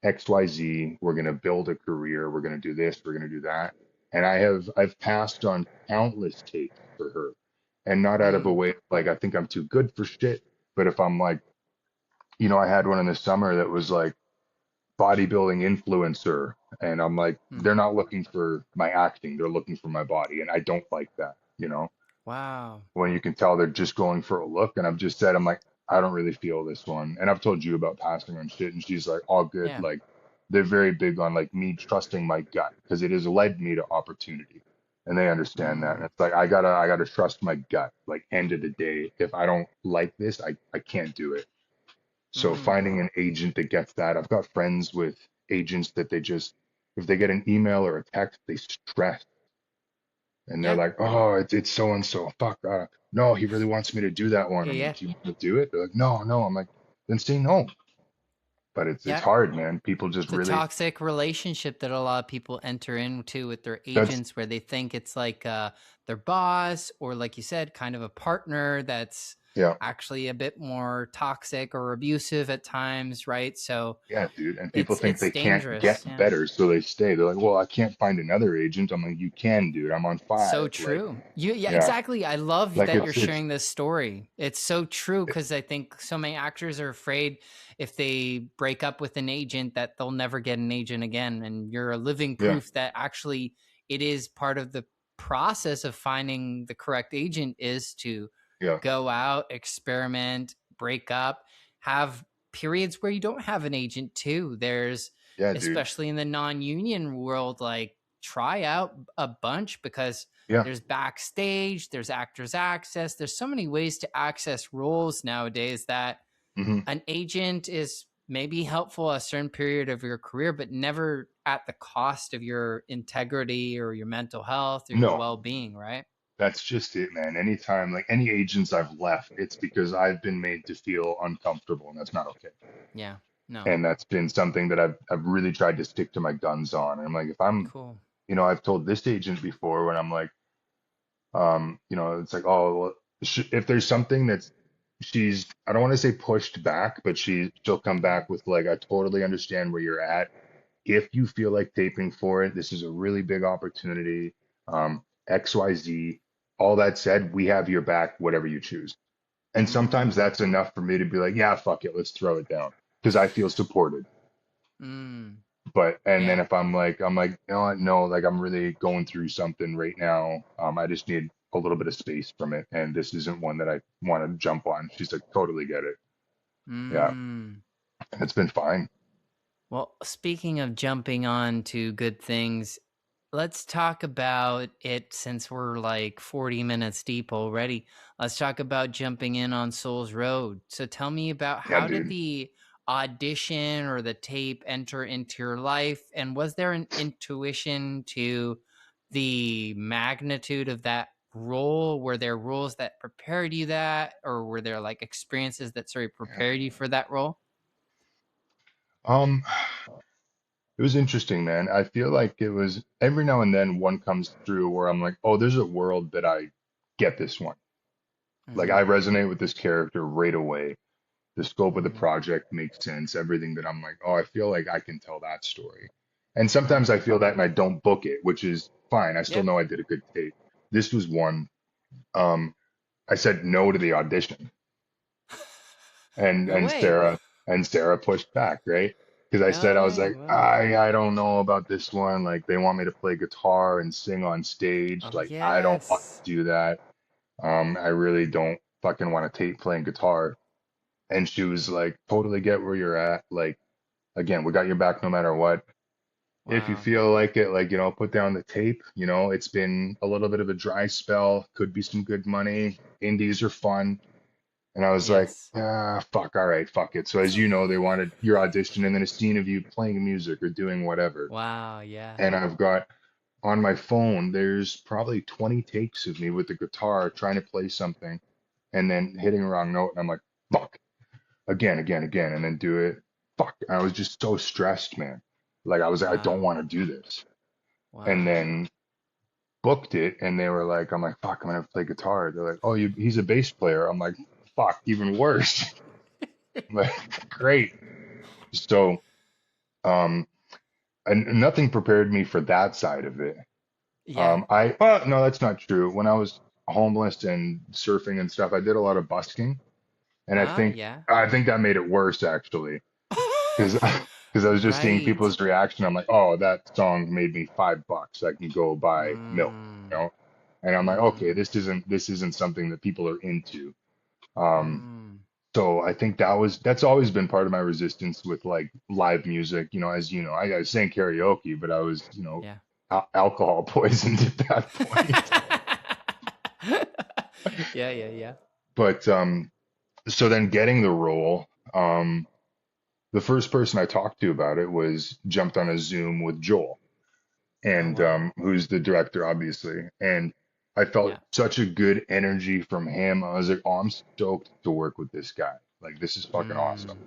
XYZ, we're gonna build a career, we're gonna do this, we're gonna do that. And I've passed on countless takes for her. And not out of a Mm, way like I think I'm too good for shit, but if I'm like, I had one in the summer that was like bodybuilding influencer, and I'm like, mm. they're not looking for my acting, they're looking for my body, and I don't like that. Wow. When you can tell they're just going for a look. And I've just said, I'm like, I don't really feel this one. And I've told you about passing on shit, and she's like, all good. Yeah. Like, they're very big on like me trusting my gut because it has led me to opportunity. And they understand that. And Mm, it's like I gotta trust my gut. Like, end of the day, if I don't like this, I can't do it. So mm. finding an agent that gets that. I've got friends with agents that they just, if they get an email or a text, they stress, and they're Yeah. like, "Oh, it's so and so. Fuck, no, he really wants me to do that one." Yeah. I'm like, Yeah. "Do you want to do it?" They're like, "No, no." I'm like, "Then say no." But it's Yeah. hard, man. People just It's a really, toxic relationship that a lot of people enter into with their that's agents where they think it's like their boss or, like you said, kind of a partner that's yeah, actually a bit more toxic or abusive at times, right? So yeah, dude. And people think it's they can't dangerous. get Yeah. better, so they stay. They're like, "Well, I can't find another agent." I'm like, "You can, dude. I'm on So 5." Like, true. Yeah, yeah, exactly. I love like that you're it's sharing this story. It's so true because I think so many actors are afraid if they break up with an agent that they'll never get an agent again. And you're a living yeah, proof that actually it is part of the process of finding the correct agent is to yeah, go out, experiment, break up, have periods where you don't have an agent too. There's yeah, dude, especially in the non-union world, like try out a bunch because yeah, there's backstage, there's actors access, there's so many ways to access roles nowadays that hmm an agent is maybe helpful a certain period of your career, but never at the cost of your integrity or your mental health or your no. well-being, right? That's just it, man. Anytime, like any agents I've left, it's because I've been made to feel uncomfortable, and that's not okay. Yeah. No. And that's been something that I've really tried to stick to my guns on. And I'm like, if I'm, Cool. I've told this agent before when I'm like, it's like, oh, well, if there's something that's I don't want to say pushed back, but she'll come Mhm. back with like, I totally understand where you're at. If you feel like taping for it, this is a really big opportunity. XYZ. All that said, we have your back, whatever you choose. And sometimes Mm. that's enough for me to be like, yeah, fuck it, let's throw it down because I feel supported. Mm. But and then Yeah. if I'm like, you know what, no, like I'm really going through something right now. I just need a little bit of space from it, and this isn't one that I want to jump on. She's like, totally get it. Yeah, Mm. and it's been fine. Well, speaking of jumping on to good things, let's talk about it since we're like 40 minutes deep already. Let's talk about jumping in on Soul's Road. So tell me about Yeah, how did dude. the audition or the tape enter into your life? And was there an intuition to the magnitude of that role? Were there roles that prepared you that, or were there like experiences that sort of Yeah. prepared you for that role? Um, it was interesting, man. I feel like it was every now and then one comes through where I'm like, oh, there's a world that I get this one. Like I Mm-hmm. resonate with this character right away. The scope of the Mm-hmm. project makes sense. Everything that I'm like, oh, I feel like I can tell that story. And sometimes I Mm. feel that and I don't book it, which is fine. I still Yeah. know I did a good tape. This was one. Um, I said no to the audition, and No and way. Sarah and Sarah pushed back, right? Because I said Oh I was yeah. like, Wow. I don't know about this one. Like they want me to play guitar and sing on stage. Oh Like I don't want yes. to do that. I really don't fucking want to tape playing guitar. And she was like, totally get where you're at. Like again, we got your back no matter what. If you Wow. feel like it, like, put down the tape, it's been a little bit of a dry spell, could be some good money. Indies are fun. And I was like, Yes. ah, fuck, all right, fuck it. So as you know, they wanted your audition and then a scene of you playing music or doing whatever. Wow. Yeah. And I've got on my phone, there's probably 20 takes of me with the guitar trying to play something and then hitting a wrong note. And I'm like, fuck, again, again, again, and then do it. Fuck. I was just so stressed, man. Like I was like, I don't Wow. want to do this. And Wow. then booked it and they were like, I'm like, fuck, I'm gonna have to play guitar. They're like, oh, he's a bass player. I'm like, fuck, even worse. I'm like, great. So, um, and nothing prepared me for that side of it. Yeah. Well, no, that's not true. When I was homeless and surfing and stuff, I did a lot of busking, and I Ah. think Yeah. I think that made it worse actually, because because I was just seeing Right. people's reaction. I'm like, oh, that song made me $5. I can go buy milk, you Mm. know, and I'm like, okay, Mm. this isn't something that people are into. Um, Mm. So I think that's always been part of my resistance with like live music. As you know, I sang karaoke, but I was, Yeah. alcohol poisoned at that point. Yeah. Yeah. Yeah. But so then getting the role, the first person I talked to about it was jumped on a Zoom with Joel, Oh and wow. who's the director, obviously. And I felt Yeah. such a good energy from him. I was like, oh, I'm stoked to work with this guy. Like, this is fucking awesome. Mm.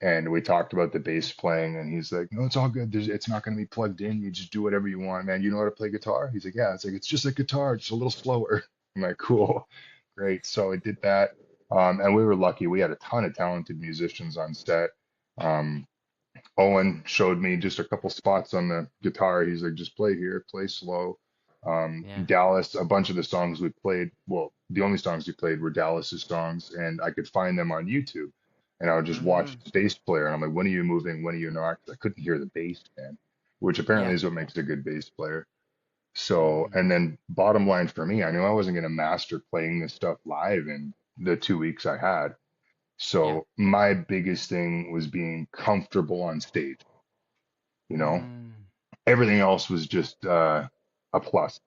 And we talked about the bass playing, and he's like, "No, it's all good. It's not going to be plugged in. You just do whatever you want, man. You know how to play guitar?" He's like, "Yeah." It's like it's just like guitar, just a little slower. I'm like, "Cool, great." So I did that, and we were lucky. We had a ton of talented musicians on set. Um, Owen showed me just a couple spots on the guitar. He's like, "Just play here, play slow." Yeah. Dallas, a bunch of the songs we played, well, the only songs we played were Dallas's songs, and I could find them on YouTube. And I would just watch Mm-hmm. the bass player, and I'm like, when are you moving? When are you not? 'Cause I couldn't hear the bass, man, which apparently Yeah. is what makes a good bass player. So, Mm. and then bottom line for me, I knew I wasn't going to master playing this stuff live in the 2 weeks I had. Yeah. So my biggest thing was being comfortable on stage, you know? Mm. Everything else was just a plus.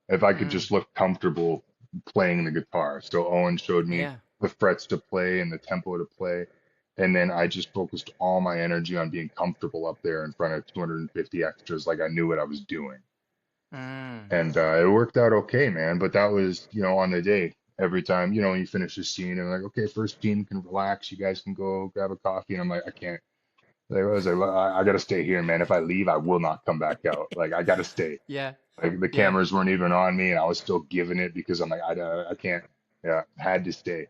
If I could Mm. just look comfortable playing the guitar. So Owen showed me Yeah. the frets to play and the tempo to play. And then I just focused all my energy on being comfortable up there in front of 250 extras, like I knew what I was doing. Mm. And it worked out okay, man. But that was, on the day. Every time, you finish the scene and like, okay, first team can relax. You guys can go grab a coffee. And I'm like, I can't. Like, I was like, I got to stay here, man. If I leave, I will not come back out. Like, I got to stay. Yeah. Like, the Yeah. cameras weren't even on me, and I was still giving it because I'm like, I can't. Yeah, had to stay.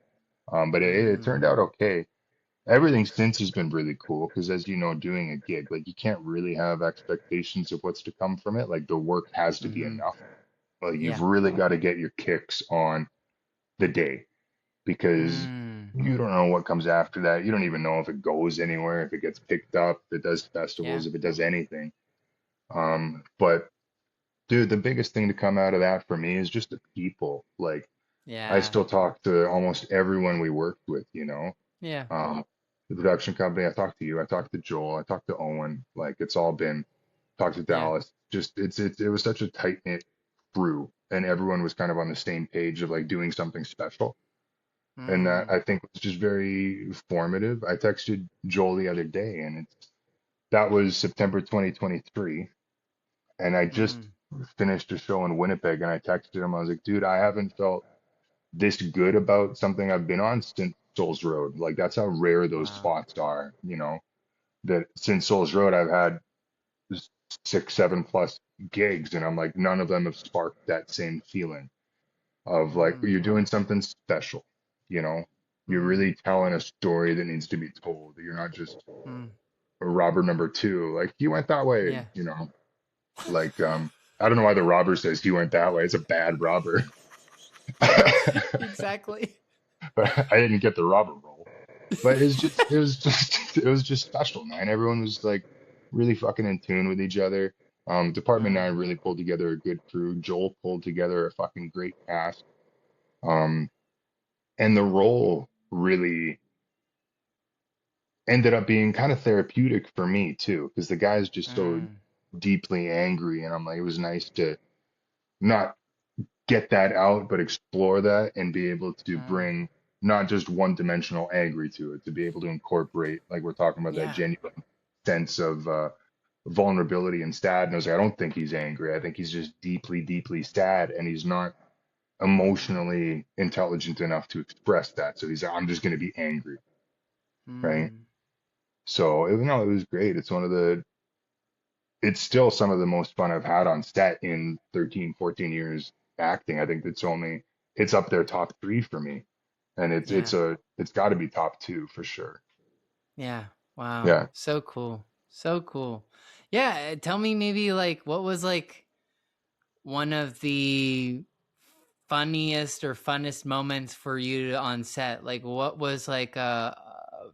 But it Mm, turned out okay. Everything since has been really cool because, as you know, doing a gig, like you can't really have expectations of what's to come from it. Like the work has to be mm-hmm. enough. Like you've Yeah. really got to get your kicks on the day because Mm, you don't know what comes after that. You don't even know if it goes anywhere, if it gets picked up, if it does yeah. festivals, if it does anything. But dude, the biggest thing to come out of that for me is just the people. Like I Yeah. still talk to almost everyone we worked with, Yeah. Um, the production company, I talked to you, I talked to Joel, I talked to Owen. Like it's all been talked to Yeah. Dallas. Just it was such a tight knit crew, and everyone was kind of on the same page of like doing something special. And that Mm, I think was just very formative. I texted Joel the other day, and that was September 2023, and I just mm, finished a show in Winnipeg, and I texted him. I was like, dude, I haven't felt this good about something I've been on since Souls Road. Like that's how rare those wow. spots are. That since Souls Road I've had 6, 7 plus gigs, and I'm like none of them have sparked that same feeling of like Mm, you're doing something special, you know. You're mm, really telling a story that needs to be told. You're not just mm. a robber number two, like he went that way, Yeah. like I don't know why the robber says he went that way. It's a bad robber. Exactly. I didn't get the robber role. But it was just special, man. Everyone was like really fucking in tune with each other. Department Mm, 9 really pulled together a good crew. Joel pulled together a fucking great cast. Um, and the role really ended up being kind of therapeutic for me too, because the guy's just so mm, deeply angry, and I'm like, it was nice to not get that out, but explore that and be able to mm. bring not just one-dimensional angry to it, to be able to incorporate, like we're talking about, that Yeah. genuine sense of vulnerability and sadness. I don't think he's angry. I think he's just deeply, deeply sad, and he's not emotionally intelligent enough to express that. So he's like, I'm just going to be angry, right? Mm, So no, it was great. It's still some of the most fun I've had on set in 13, 14 years acting. I think it's up there top three for me. And yeah. it's got to be top two for sure. Yeah. Wow. Yeah. So cool. So cool. Yeah. Tell me maybe like what was like one of the funniest or funnest moments for you on set? Like what was like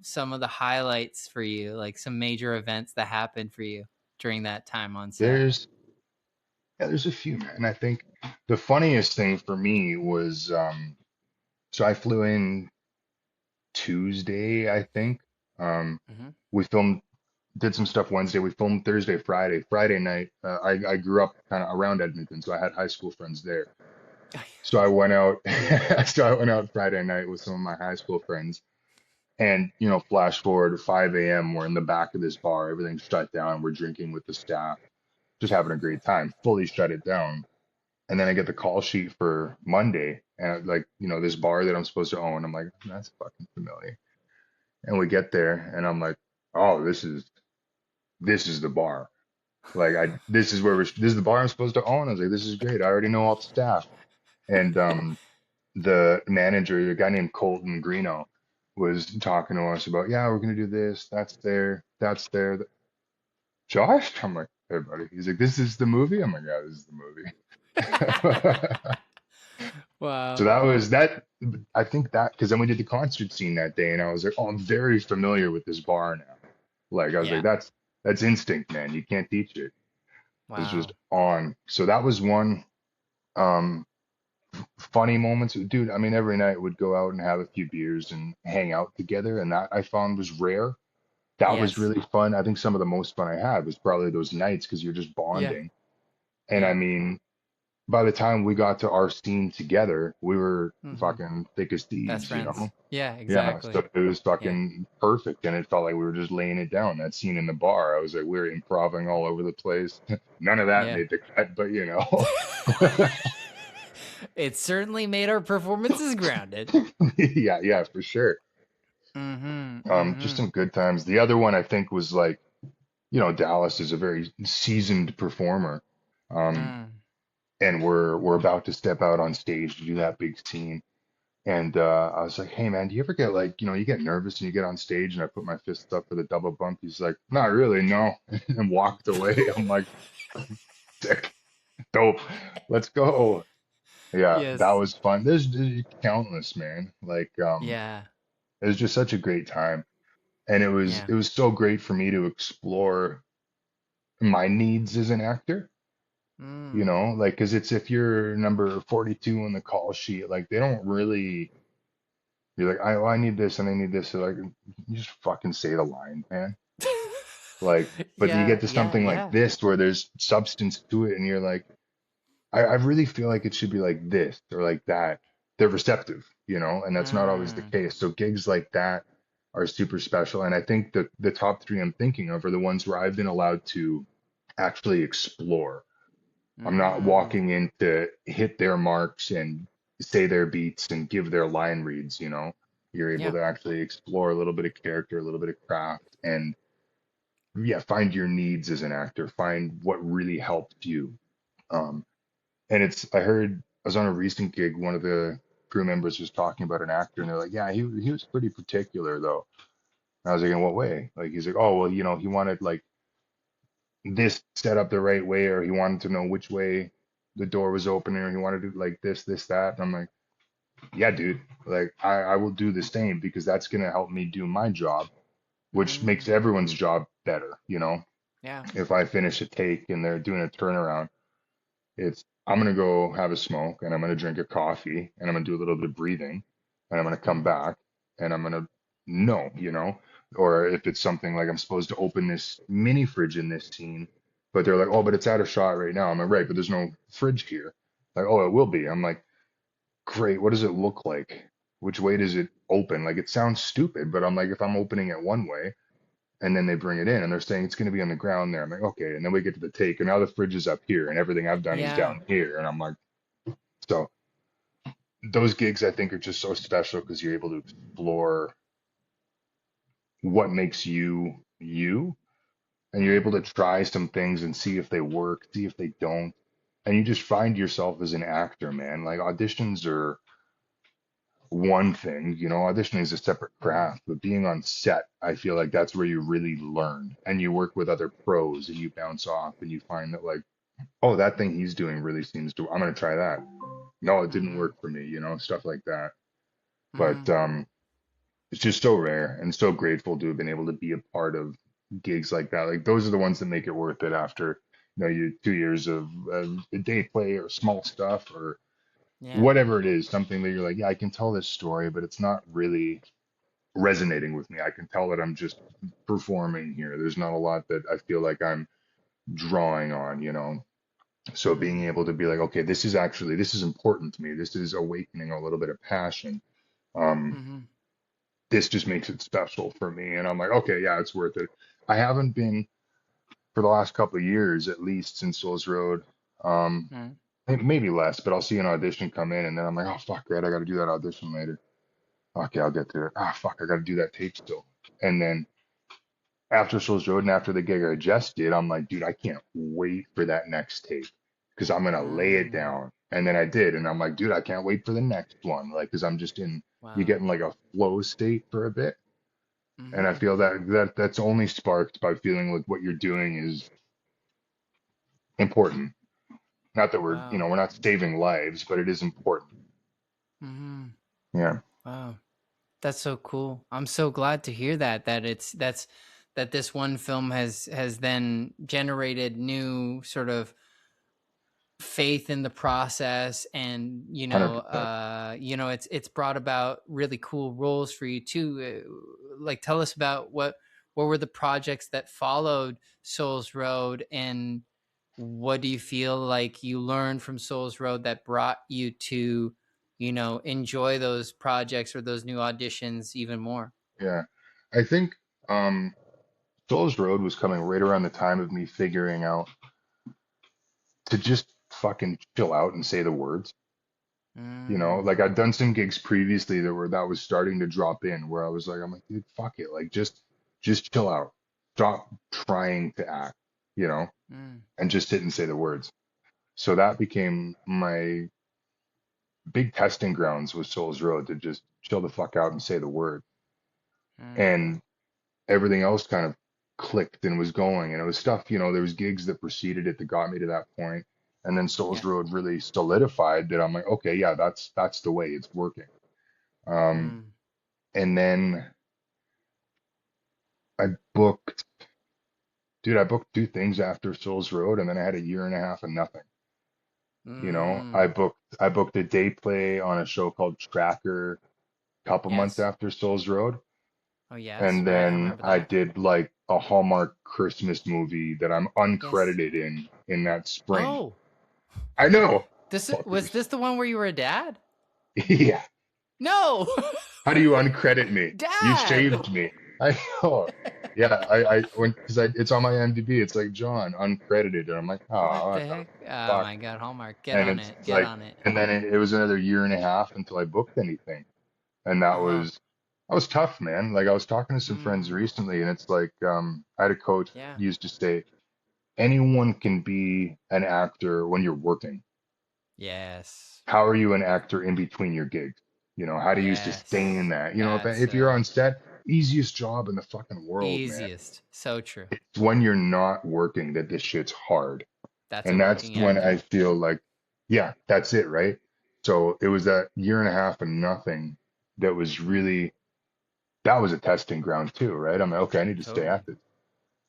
some of the highlights for you, like some major events that happened for you during that time on set? There's there's a few, man. I think the funniest thing for me was so I flew in Tuesday, I think. Mm-hmm. We filmed did some stuff Wednesday. We filmed Thursday, Friday. Friday night, I grew up kind of around Edmonton, so I had high school friends there. So I went out, so I went out Friday night with some of my high school friends. And, flash forward to 5 a.m., we're in the back of this bar, everything's shut down. We're drinking with the staff, just having a great time, fully shut it down. And then I get the call sheet for Monday, and like, this bar that I'm supposed to own. I'm like, that's fucking familiar. And we get there, and I'm like, oh, this is the bar. Like, this is the bar I'm supposed to own. I was like, this is great. I already know all the staff. And the manager, a guy named Colton Greeno, was talking to us about, yeah, we're gonna do this. That's there. That's there. Josh, I'm like, hey, buddy. He's like, this is the movie. I'm like, yeah, this is the movie. So Wow. that was that. I think that because then we did the concert scene that day, and I was like, oh, I'm very familiar with this bar now. Like I was like, Yeah. that's instinct, man. You can't teach it. It's just Wow. on. So that was one. Um, Funny moments, dude. I mean, every night we'd go out and have a few beers and hang out together, and that I found was rare. That was Yes. really fun. I think some of the most fun I had was probably those nights because you're just Yeah. bonding. And I Yeah. mean, by the time we got to our scene together, we were Mm-hmm. fucking thick as Best thieves. friends. Yeah, Yeah, so exactly. it was Yeah. fucking perfect, and it felt like we were just laying it down. That scene in the bar, I was like, we were improvising all over the place. None of that Yeah. made the cut, but. It certainly made our performances grounded. Yeah, yeah, for sure. Mm-hmm. Just Mm-hmm. some good times. The other one I think was like, Dallas is a very seasoned performer. Um, Mm. and we're about to step out on stage to do that big scene. And I was like, hey man, do you ever get like, you get nervous and you get on stage and I put my fists up for the double bump. He's like, not really, no, and walked away. I'm like, sick, dope, let's go. Yeah, that Yes. was fun. There's countless, man. Like, Yeah. it was just such a great time. And it was Yeah. it was so great for me to explore my needs as an actor, Mm. like, because it's if you're number 42 on the call sheet, like they don't really, you're like, I need this and I need this. So like, you just fucking say the line, man. Like, but you Yeah. get to Yeah. something like Yeah. this where there's substance to it, and you're like, I really feel like it should be like this or like that. They're receptive, and that's not always the Mm. case. So gigs like that are super special. And I think the top three I'm thinking of are the ones where I've been allowed to actually explore. I'm not Mm. walking in to hit their marks and say their beats and give their line reads. You're able Yeah. to actually explore a little bit of character, a little bit of craft, and yeah, find your needs as an actor, find what really helped you. Um, and I heard, I was on a recent gig, one of the crew members was talking about an actor, and they're like, yeah, he was pretty particular though. And I was like, in what way? Like, he's like, oh, well, he wanted like this set up the right way, or he wanted to know which way the door was opening, or he wanted to do like this, that. And I'm like, yeah, dude, like I will do the same because that's gonna help me do my job, which makes Mm. everyone's job better. Yeah. If I finish a take and they're doing a turnaround, I'm gonna go have a smoke and I'm gonna drink a coffee and I'm gonna do a little bit of breathing and I'm gonna come Mm. back and I'm gonna know. Or if it's something like I'm supposed to open this mini fridge in this scene, but they're like, oh, but it's out of shot right now. I'm like, right, but there's no fridge here. Like, oh, it will be. I'm like, great. What does it look like? Which way does it open? Like, it sounds stupid, but I'm like, if I'm opening it one way, and then they bring it in and they're saying it's going to be on the ground there. I'm like, okay. And then we get to the take, and now the fridge is up here, and everything I've done is Yeah. down here. And I'm like, so those gigs I think are just so special because you're able to explore what makes you you, and you're able Mm. to try some things and see if they work, see if they don't. And you just find yourself as an actor, man. Like auditions are one thing, auditioning is a separate Mm. craft, but being on set, I feel like that's where you really learn and you work with other pros and you bounce off and you find that like, oh, that thing he's doing really seems to, I'm gonna try that. No, it didn't Mm. work for me, stuff like that. But Mm. it's just so rare and so grateful to have been able to be a part of gigs like that. Like those are the ones that make it worth it after, you 2 years of day play or small stuff or Yeah. whatever it is, something that you're like, yeah, I can tell this story, but it's not really resonating with me. I can tell that I'm just performing here. There's not a lot that I feel like I'm drawing on. So being Mm. able to be like, okay, this is important to me. This is awakening a little bit of passion. Um, Mm. this just makes it special for me. And I'm like, okay, yeah, it's worth it. I haven't been for the last couple of years, at least since Souls Road. Um, Mm. maybe less, but I'll see an audition come in and then I'm like, oh fuck, right, I got to do that audition later. Okay, I'll get to it. Ah, fuck, I got to do that tape still. And then after Souls Road and after the gig I just did, I'm like, dude, I can't wait for that next tape because I'm gonna lay it Mm. down. And then I did, and I'm like, dude, I can't wait for the next one, like, because I'm just you get Wow. in like a flow state for a bit, and I Mm. feel that's only sparked by feeling like what you're doing is important. Not that Wow. we're not saving lives, but it is important. Mm. Yeah, Wow. That's so cool. I'm so glad to hear that this one film has then generated new sort of faith in the process, and 100%. it's brought about really cool roles for you too. Like, tell us about what were the projects that followed Souls Road, and what do you feel like you learned from Souls Road that brought you to enjoy those projects or those new auditions even more? Yeah, I think um, Souls Road was coming right around the time of me figuring out to just fucking chill out and say the words. You know, Mm. like I'd done some gigs previously that was starting to drop in where I'm like, dude, fuck it. Like just chill out. Stop trying to act, you know, Mm. and just sit and say the words. So that became my big testing grounds with Souls Road to just chill the fuck out and say the word. Mm. And everything else kind of clicked and was going. And it was stuff, you know, there was gigs that preceded it that got me to that point. And then Souls Yeah. Road really solidified that I'm like, okay, yeah, that's the way it's working. Um, Mm. and then I booked, dude, I booked two things after Souls Road, and then I had a year and a half of nothing. You know, Mm. I booked a day play on a show called Tracker a couple months Yes. after Souls Road. Oh, yes. And Right. I then remember I that. did like a Hallmark Christmas movie that I'm Yes. uncredited in that spring. Oh, I know, was fuckers. this the one where you were a dad? Yeah. No, How do you uncredit me? You dad. shaved me. I know. Yeah, I went because it's on my IMDb. It's like John uncredited, and I'm like, What oh, the what the heck? Oh fuck? my God, Hallmark, get And on it's it. Get like, on it. and then it was another year and a half until I booked anything, and Uh-huh. that was tough, man. Like I was talking to some friends Mm. recently, and it's like, I had a coach Yeah. used to say, anyone can be an actor when you're working. Yes. How are you an actor in between your gigs? You know, how do you sustain Yes. that? You know, That's if you're on set, easiest job in the fucking world, man. easiest. So true. It's when you're not working that this shit's hard. That's a And that's working when I actor. feel like, yeah, that's it, right? So it was that year and a half of nothing that was really, that was a testing ground too, right? I'm like, okay, I need to stay Totally. at this.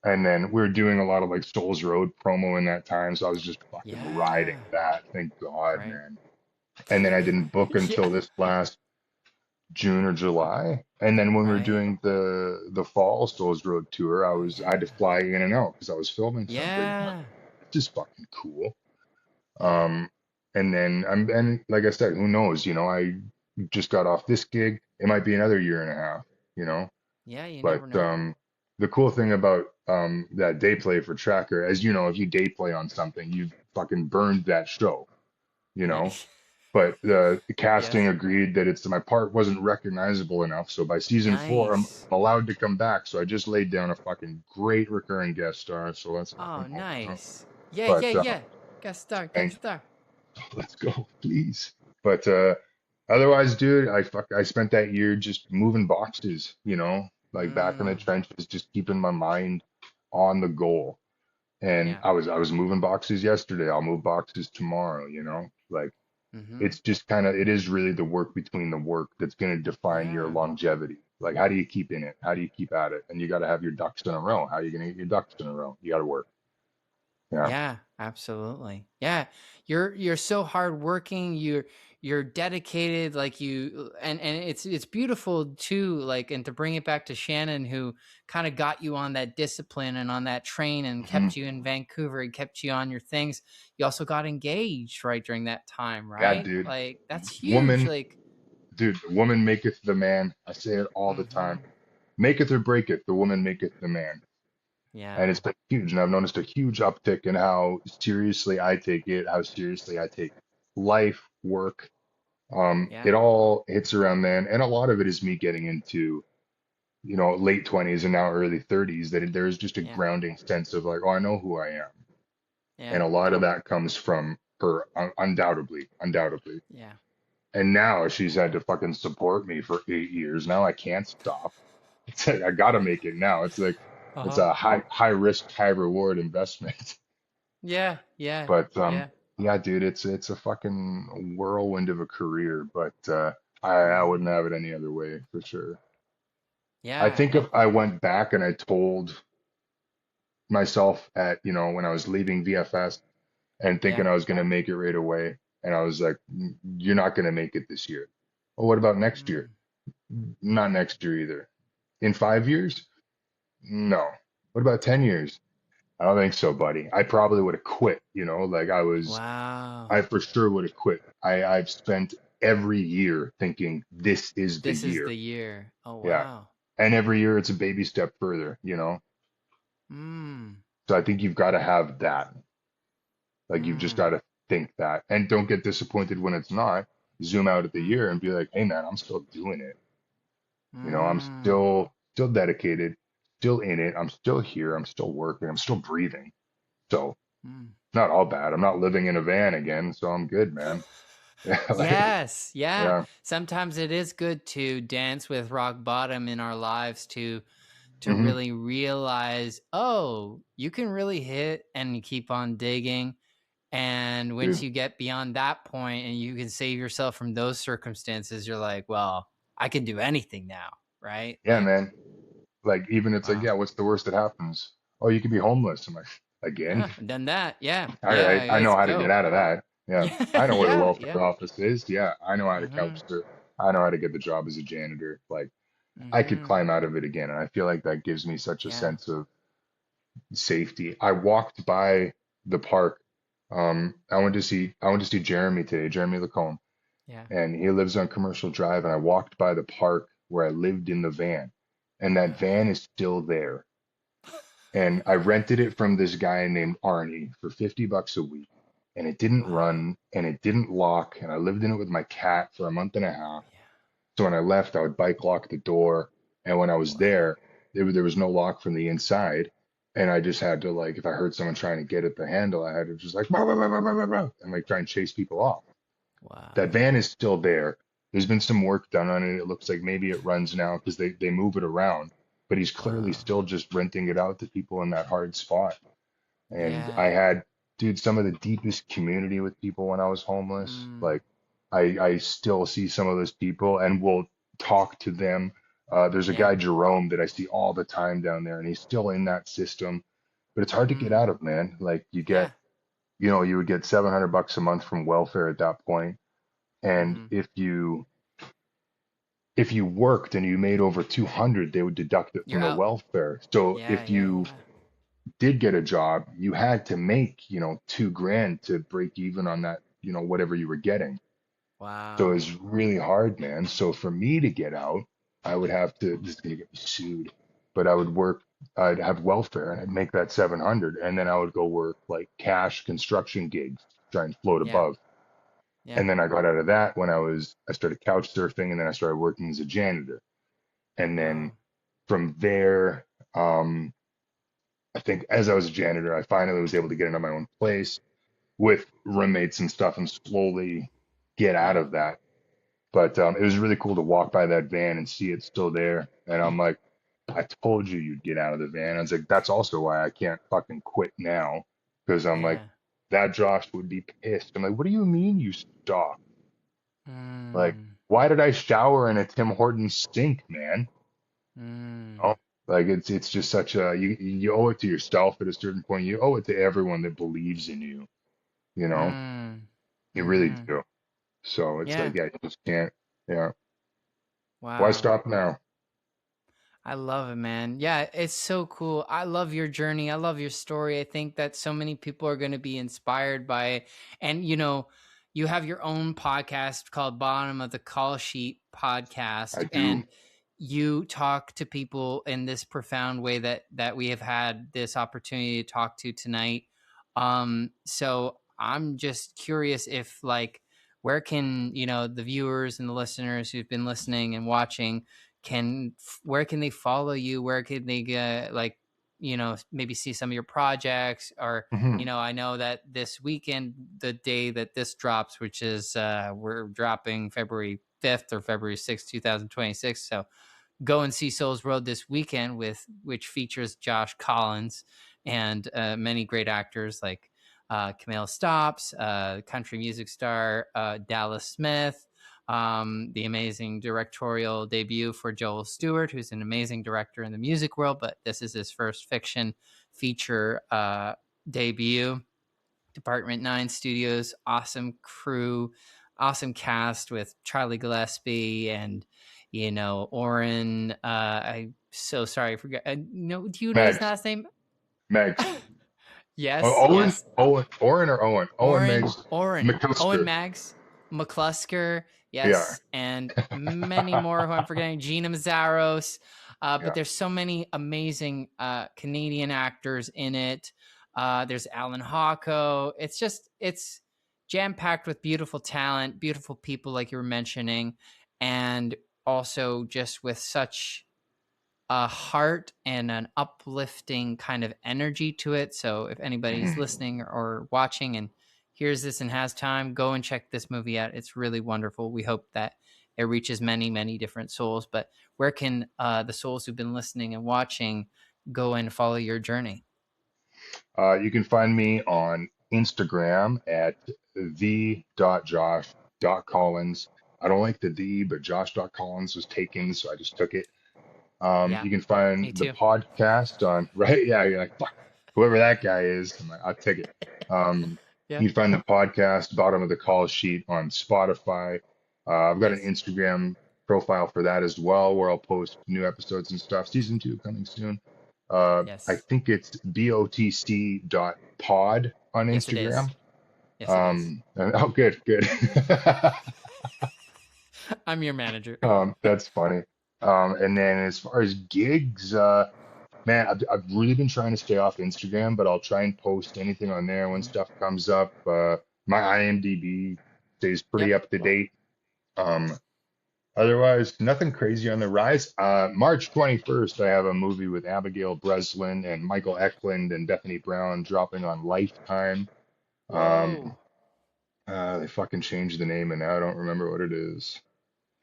And then we were doing a lot of like Souls Road promo in that time. So I was just fucking riding Yeah. that. Thank God, Right. man. And then I didn't book Yeah. until this last June or July. And then when we were Right. doing the fall Souls Road tour, Oh I had to yeah. fly in and out because I was filming something. I'm like, Yeah. this is fucking cool. Yeah. Um, and then and like I said, who knows? You know, I just got off this gig. It might be another year and a half, you know. Yeah. You But never know. the cool thing about that day play for Tracker, as you know, if you day play on something, you've fucking burned that show, you Yeah. know. But the casting Yes. agreed that it's my part wasn't recognizable enough. So by season four, I'm Nice. allowed to come back. So I just laid down a fucking great recurring guest star. So let's Oh, fucking hope. nice. Yeah. But Yeah. Yeah. Guest star. Guest thank star. let's go, please. But otherwise, dude, I spent that year just moving boxes, you know, like back in the Mm. trenches, just keeping my mind on the goal. And Yeah. I was moving boxes yesterday. I'll move boxes tomorrow, you know? Like Mm-hmm. it's just kind of it is really the work between the work that's going to define your Yeah. longevity. Like how do you keep in it? How do you keep at it? And you got to have your ducks in a row. How are you going to get your ducks in a row? You got to work. Yeah. Yeah, absolutely. Yeah. You're so hardworking, you're dedicated, like you and it's beautiful too, like and to bring it back to Shannon who kind of got you on that discipline and on that train and Mhm. kept you in Vancouver and kept you on your things. You also got engaged right during that time, Yeah, right? dude. Like that's huge. Woman, Like dude, the woman maketh the man. I say it all the time. mhm. Maketh or breaketh, the woman maketh the man. Yeah. And it's been huge. And I've noticed a huge uptick in how seriously I take it, how seriously I take life, work. Yeah. It all hits around then. And a lot of it is me getting into, you know, late 20s and now early 30s, that there's just a Yeah. grounding sense of like, oh, I know who I am. Yeah. And a lot of that comes from her, undoubtedly, undoubtedly. Yeah. And now she's had to fucking support me for 8 years. Now I can't stop. It's like I gotta make it now. It's like it's Uh-huh. a high risk, high reward investment. Yeah. Yeah. But Yeah. yeah, dude, it's a fucking whirlwind of a career. But I Mm. wouldn't have it any other way for sure. I Yeah. think if I went back and I told myself at, you know, when I was leaving VFS and Yeah. thinking I was gonna make it right away, and I was like, you're not gonna make it this year. Well, what about next year? Mm. Not next year either. In 5 years? No. What about 10 years? I don't think so, buddy. I probably would have quit, you know, like Wow. I for sure would have quit. I've spent every year thinking this is the This is year. the year. Oh, Yeah. wow. And every year it's a baby step further, you know? Mm. So I think you've got to have that. Like you've just got Mm. to think that and don't get disappointed when it's not. zoom out at the Mm. year and be like, hey man, I'm still doing it. You know, I'm Mm. still dedicated, still in it. I'm still here. I'm still working. I'm still breathing. So Mm. not all bad. I'm not living in a van again, so I'm good, man. Yeah, like, Yes, yeah. yeah. Sometimes it is good to dance with rock bottom in our lives to Hmm. really realize, oh, you can really hit and you keep on digging. And once Dude. you get beyond that point and you can save yourself from those circumstances, you're like, well, I can do anything now, right? Yeah, Like, man. Like even it's like, wow. yeah, what's the worst that happens? Oh, you can be homeless. I'm like, again? Yeah, done that. Yeah, I yeah. I know Let's how to get go. out of that. Yeah. Yeah, I know where the yeah, welfare yeah. office is. Yeah. I know how to Mm-hmm. couch surf. I know how to get the job as a janitor. Like I could Mm-hmm. climb out of it again. And I feel like that gives me such a Yeah. sense of safety. I walked by the park. I went to see Jeremy today, Jeremy Lacombe, Yeah. and he lives on Commercial Drive. And I walked by the park where I lived in the van, and that van is still there. And I rented it from this guy named Arnie for $50 a week. And it didn't Wow. run and it didn't lock. And I lived in it with my cat for a month and a half. Yeah. So when I left, I would bike lock the door. And when I was Wow. there, there was no lock from the inside. And I just had to, like, if I heard someone trying to get at the handle, I had to just like, "Bah, bah, bah, bah, bah, bah, bah," and like try and chase people off. That Wow. van is still there. There's been some work done on it. It looks like maybe it runs now because they move it around, but he's clearly Wow. still just renting it out to people in that hard spot. And I Yeah. had, dude, some of the deepest community with people when I was homeless. Mm. Like I still see some of those people and will talk to them. There's a Yeah. guy, Jerome, that I see all the time down there, and he's still in that system, but it's hard to get Mm. out of, man. Like Yeah. you would get $700 a month from welfare at that point. And Mm-hmm. if you worked and you made over 200, they would deduct it from You're the out. welfare. So Yeah. if Yeah. you Yeah. did get a job, you had to make, 2 grand to break even on that, whatever you were getting. So Wow. it's really hard, man. So for me to get out, I would have to, this is gonna get me sued, but I'd have welfare and I'd make that 700 and then I would go work like cash construction gigs, try and float Yeah. above. Yeah. And then I got out of that when I started couch surfing and then I started working as a janitor. And then Wow. from there, um, I think as I was a janitor, I finally was able to get into my own place with roommates and stuff and slowly get out Yeah. of that. But it was really cool to walk by that van and see it still there. And I'm like, I told you you'd get out of the van. I was like, that's also why I can't fucking quit now. Because I'm like, Yeah. that Josh would be pissed. I'm like, what do you mean you stopped? Like, Mm. why did I shower in a Tim Hortons sink, man? Mm. Oh, like it's just such a you owe it to yourself at a certain point. You owe it to everyone that believes in you. You know, Mm. you really Mm-hmm. do. So it's Yeah. like, yeah, you just can't. Yeah, why Wow. stop now? I love it, man. Yeah, it's so cool. I love your journey. I love your story. I think that so many people are going to be inspired by it. And, you have your own podcast called Bottom of the Call Sheet podcast, I do. and you talk to people in this profound way that we have had this opportunity to talk to tonight. So I'm just curious if, like, where can, the viewers and the listeners who've been listening and watching where can they follow you, where can they get, like, maybe see some of your projects, or Hmm. I know that this weekend, the day that this drops, which is we're dropping February 5th or February 6th, 2026. So go and see Souls Road this weekend, which features Josh Collins and many great actors like Camille Stops, country music star Dallas Smith, the amazing directorial debut for Joel Stewart, who's an amazing director in the music world, but this is his first fiction feature debut. Department 9 Studios, awesome crew, awesome cast with Charlie Gillespie and, Oren. I'm so sorry, I forgot. No, do you know his Megs, last name? Megs. Yes, Oh, yes. Owen or Owen? Owen Megs Owen McCusker. Mags, McClusker, Yeah, yes, and many more who I'm forgetting. Gina Mazzaros. But yeah. there's so many amazing Canadian actors in it. There's Alan Hawko. It's jam-packed with beautiful talent, beautiful people like you were mentioning, and also just with such a heart and an uplifting kind of energy to it. So if anybody's listening or watching and hears this and has time, go and check this movie out. It's really wonderful. We hope that it reaches many, many different souls. But where can the souls who've been listening and watching go and follow your journey? You can find me on Instagram at the.josh.collins. I don't like the but Josh.collins was taken, so I just took it. Yeah, You can find me the too. podcast on, right? Yeah, you're like, fuck, whoever that guy is, I'm like, I'll take it. Um, Yeah. you can find the podcast, bottom of the call sheet on Spotify. I've got an Yes. Instagram profile for that as well, where I'll post new episodes and stuff. Season 2 coming soon. I Yes. think it's botc.pod on Yes, it is. Instagram. Yes, it is. Oh, good, good. I'm your manager. That's funny. And then as far as gigs, man, I've really been trying to stay off Instagram, but I'll try and post anything on there when Mhm. stuff comes up. My IMDb stays pretty Yep. up to date. Um, Otherwise, nothing crazy on the rise. March 21st, I have a movie with Abigail Breslin and Michael Eklund and Bethany Brown dropping on Lifetime. Um, Whoa. they fucking changed the name and now I don't remember what it is.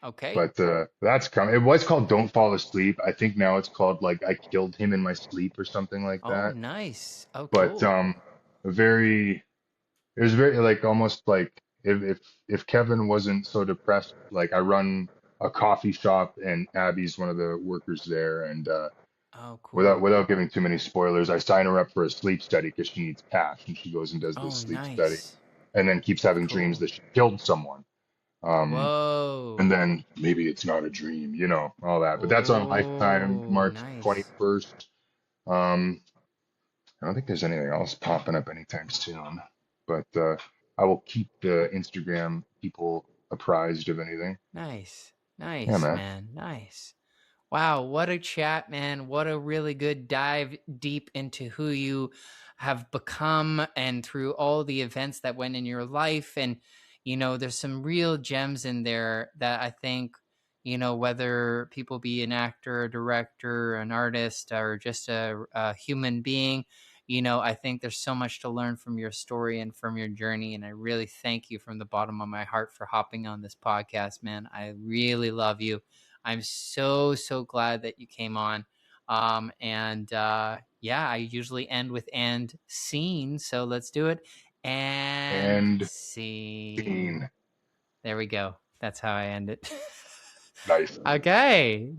Okay. But that's coming. It was called Don't Fall Asleep. I think now it's called like I Killed Him in My Sleep or something like Oh, that. nice. Oh, But cool. a very it was very like almost like if Kevin wasn't so depressed, like I run a coffee shop and Abby's one of the workers there, and Oh, without cool. without giving too many spoilers, I sign her up for a sleep study because she needs cash, and she goes and does this Oh, sleep study, nice. and then keeps having dreams Cool. that she killed someone. Um, and Whoa. then maybe it's not a dream, all that. But that's on Lifetime, Oh, March nice. 21st. Um, I don't think there's anything else popping up anytime soon, but I will keep the Instagram people apprised of anything. Nice. Yeah, Nice, man. man. Nice. Wow, what a chat, man. What a really good dive deep into who you have become and through all the events that went in your life. And, there's some real gems in there that I think, whether people be an actor, a director, an artist, or just a human being, I think there's so much to learn from your story and from your journey. And I really thank you from the bottom of my heart for hopping on this podcast, man. I really love you. I'm so, so glad that you came on. And yeah, I usually end with "and scene." So let's do it. And And scene. scene. There we go. That's how I end it. Nice. Okay.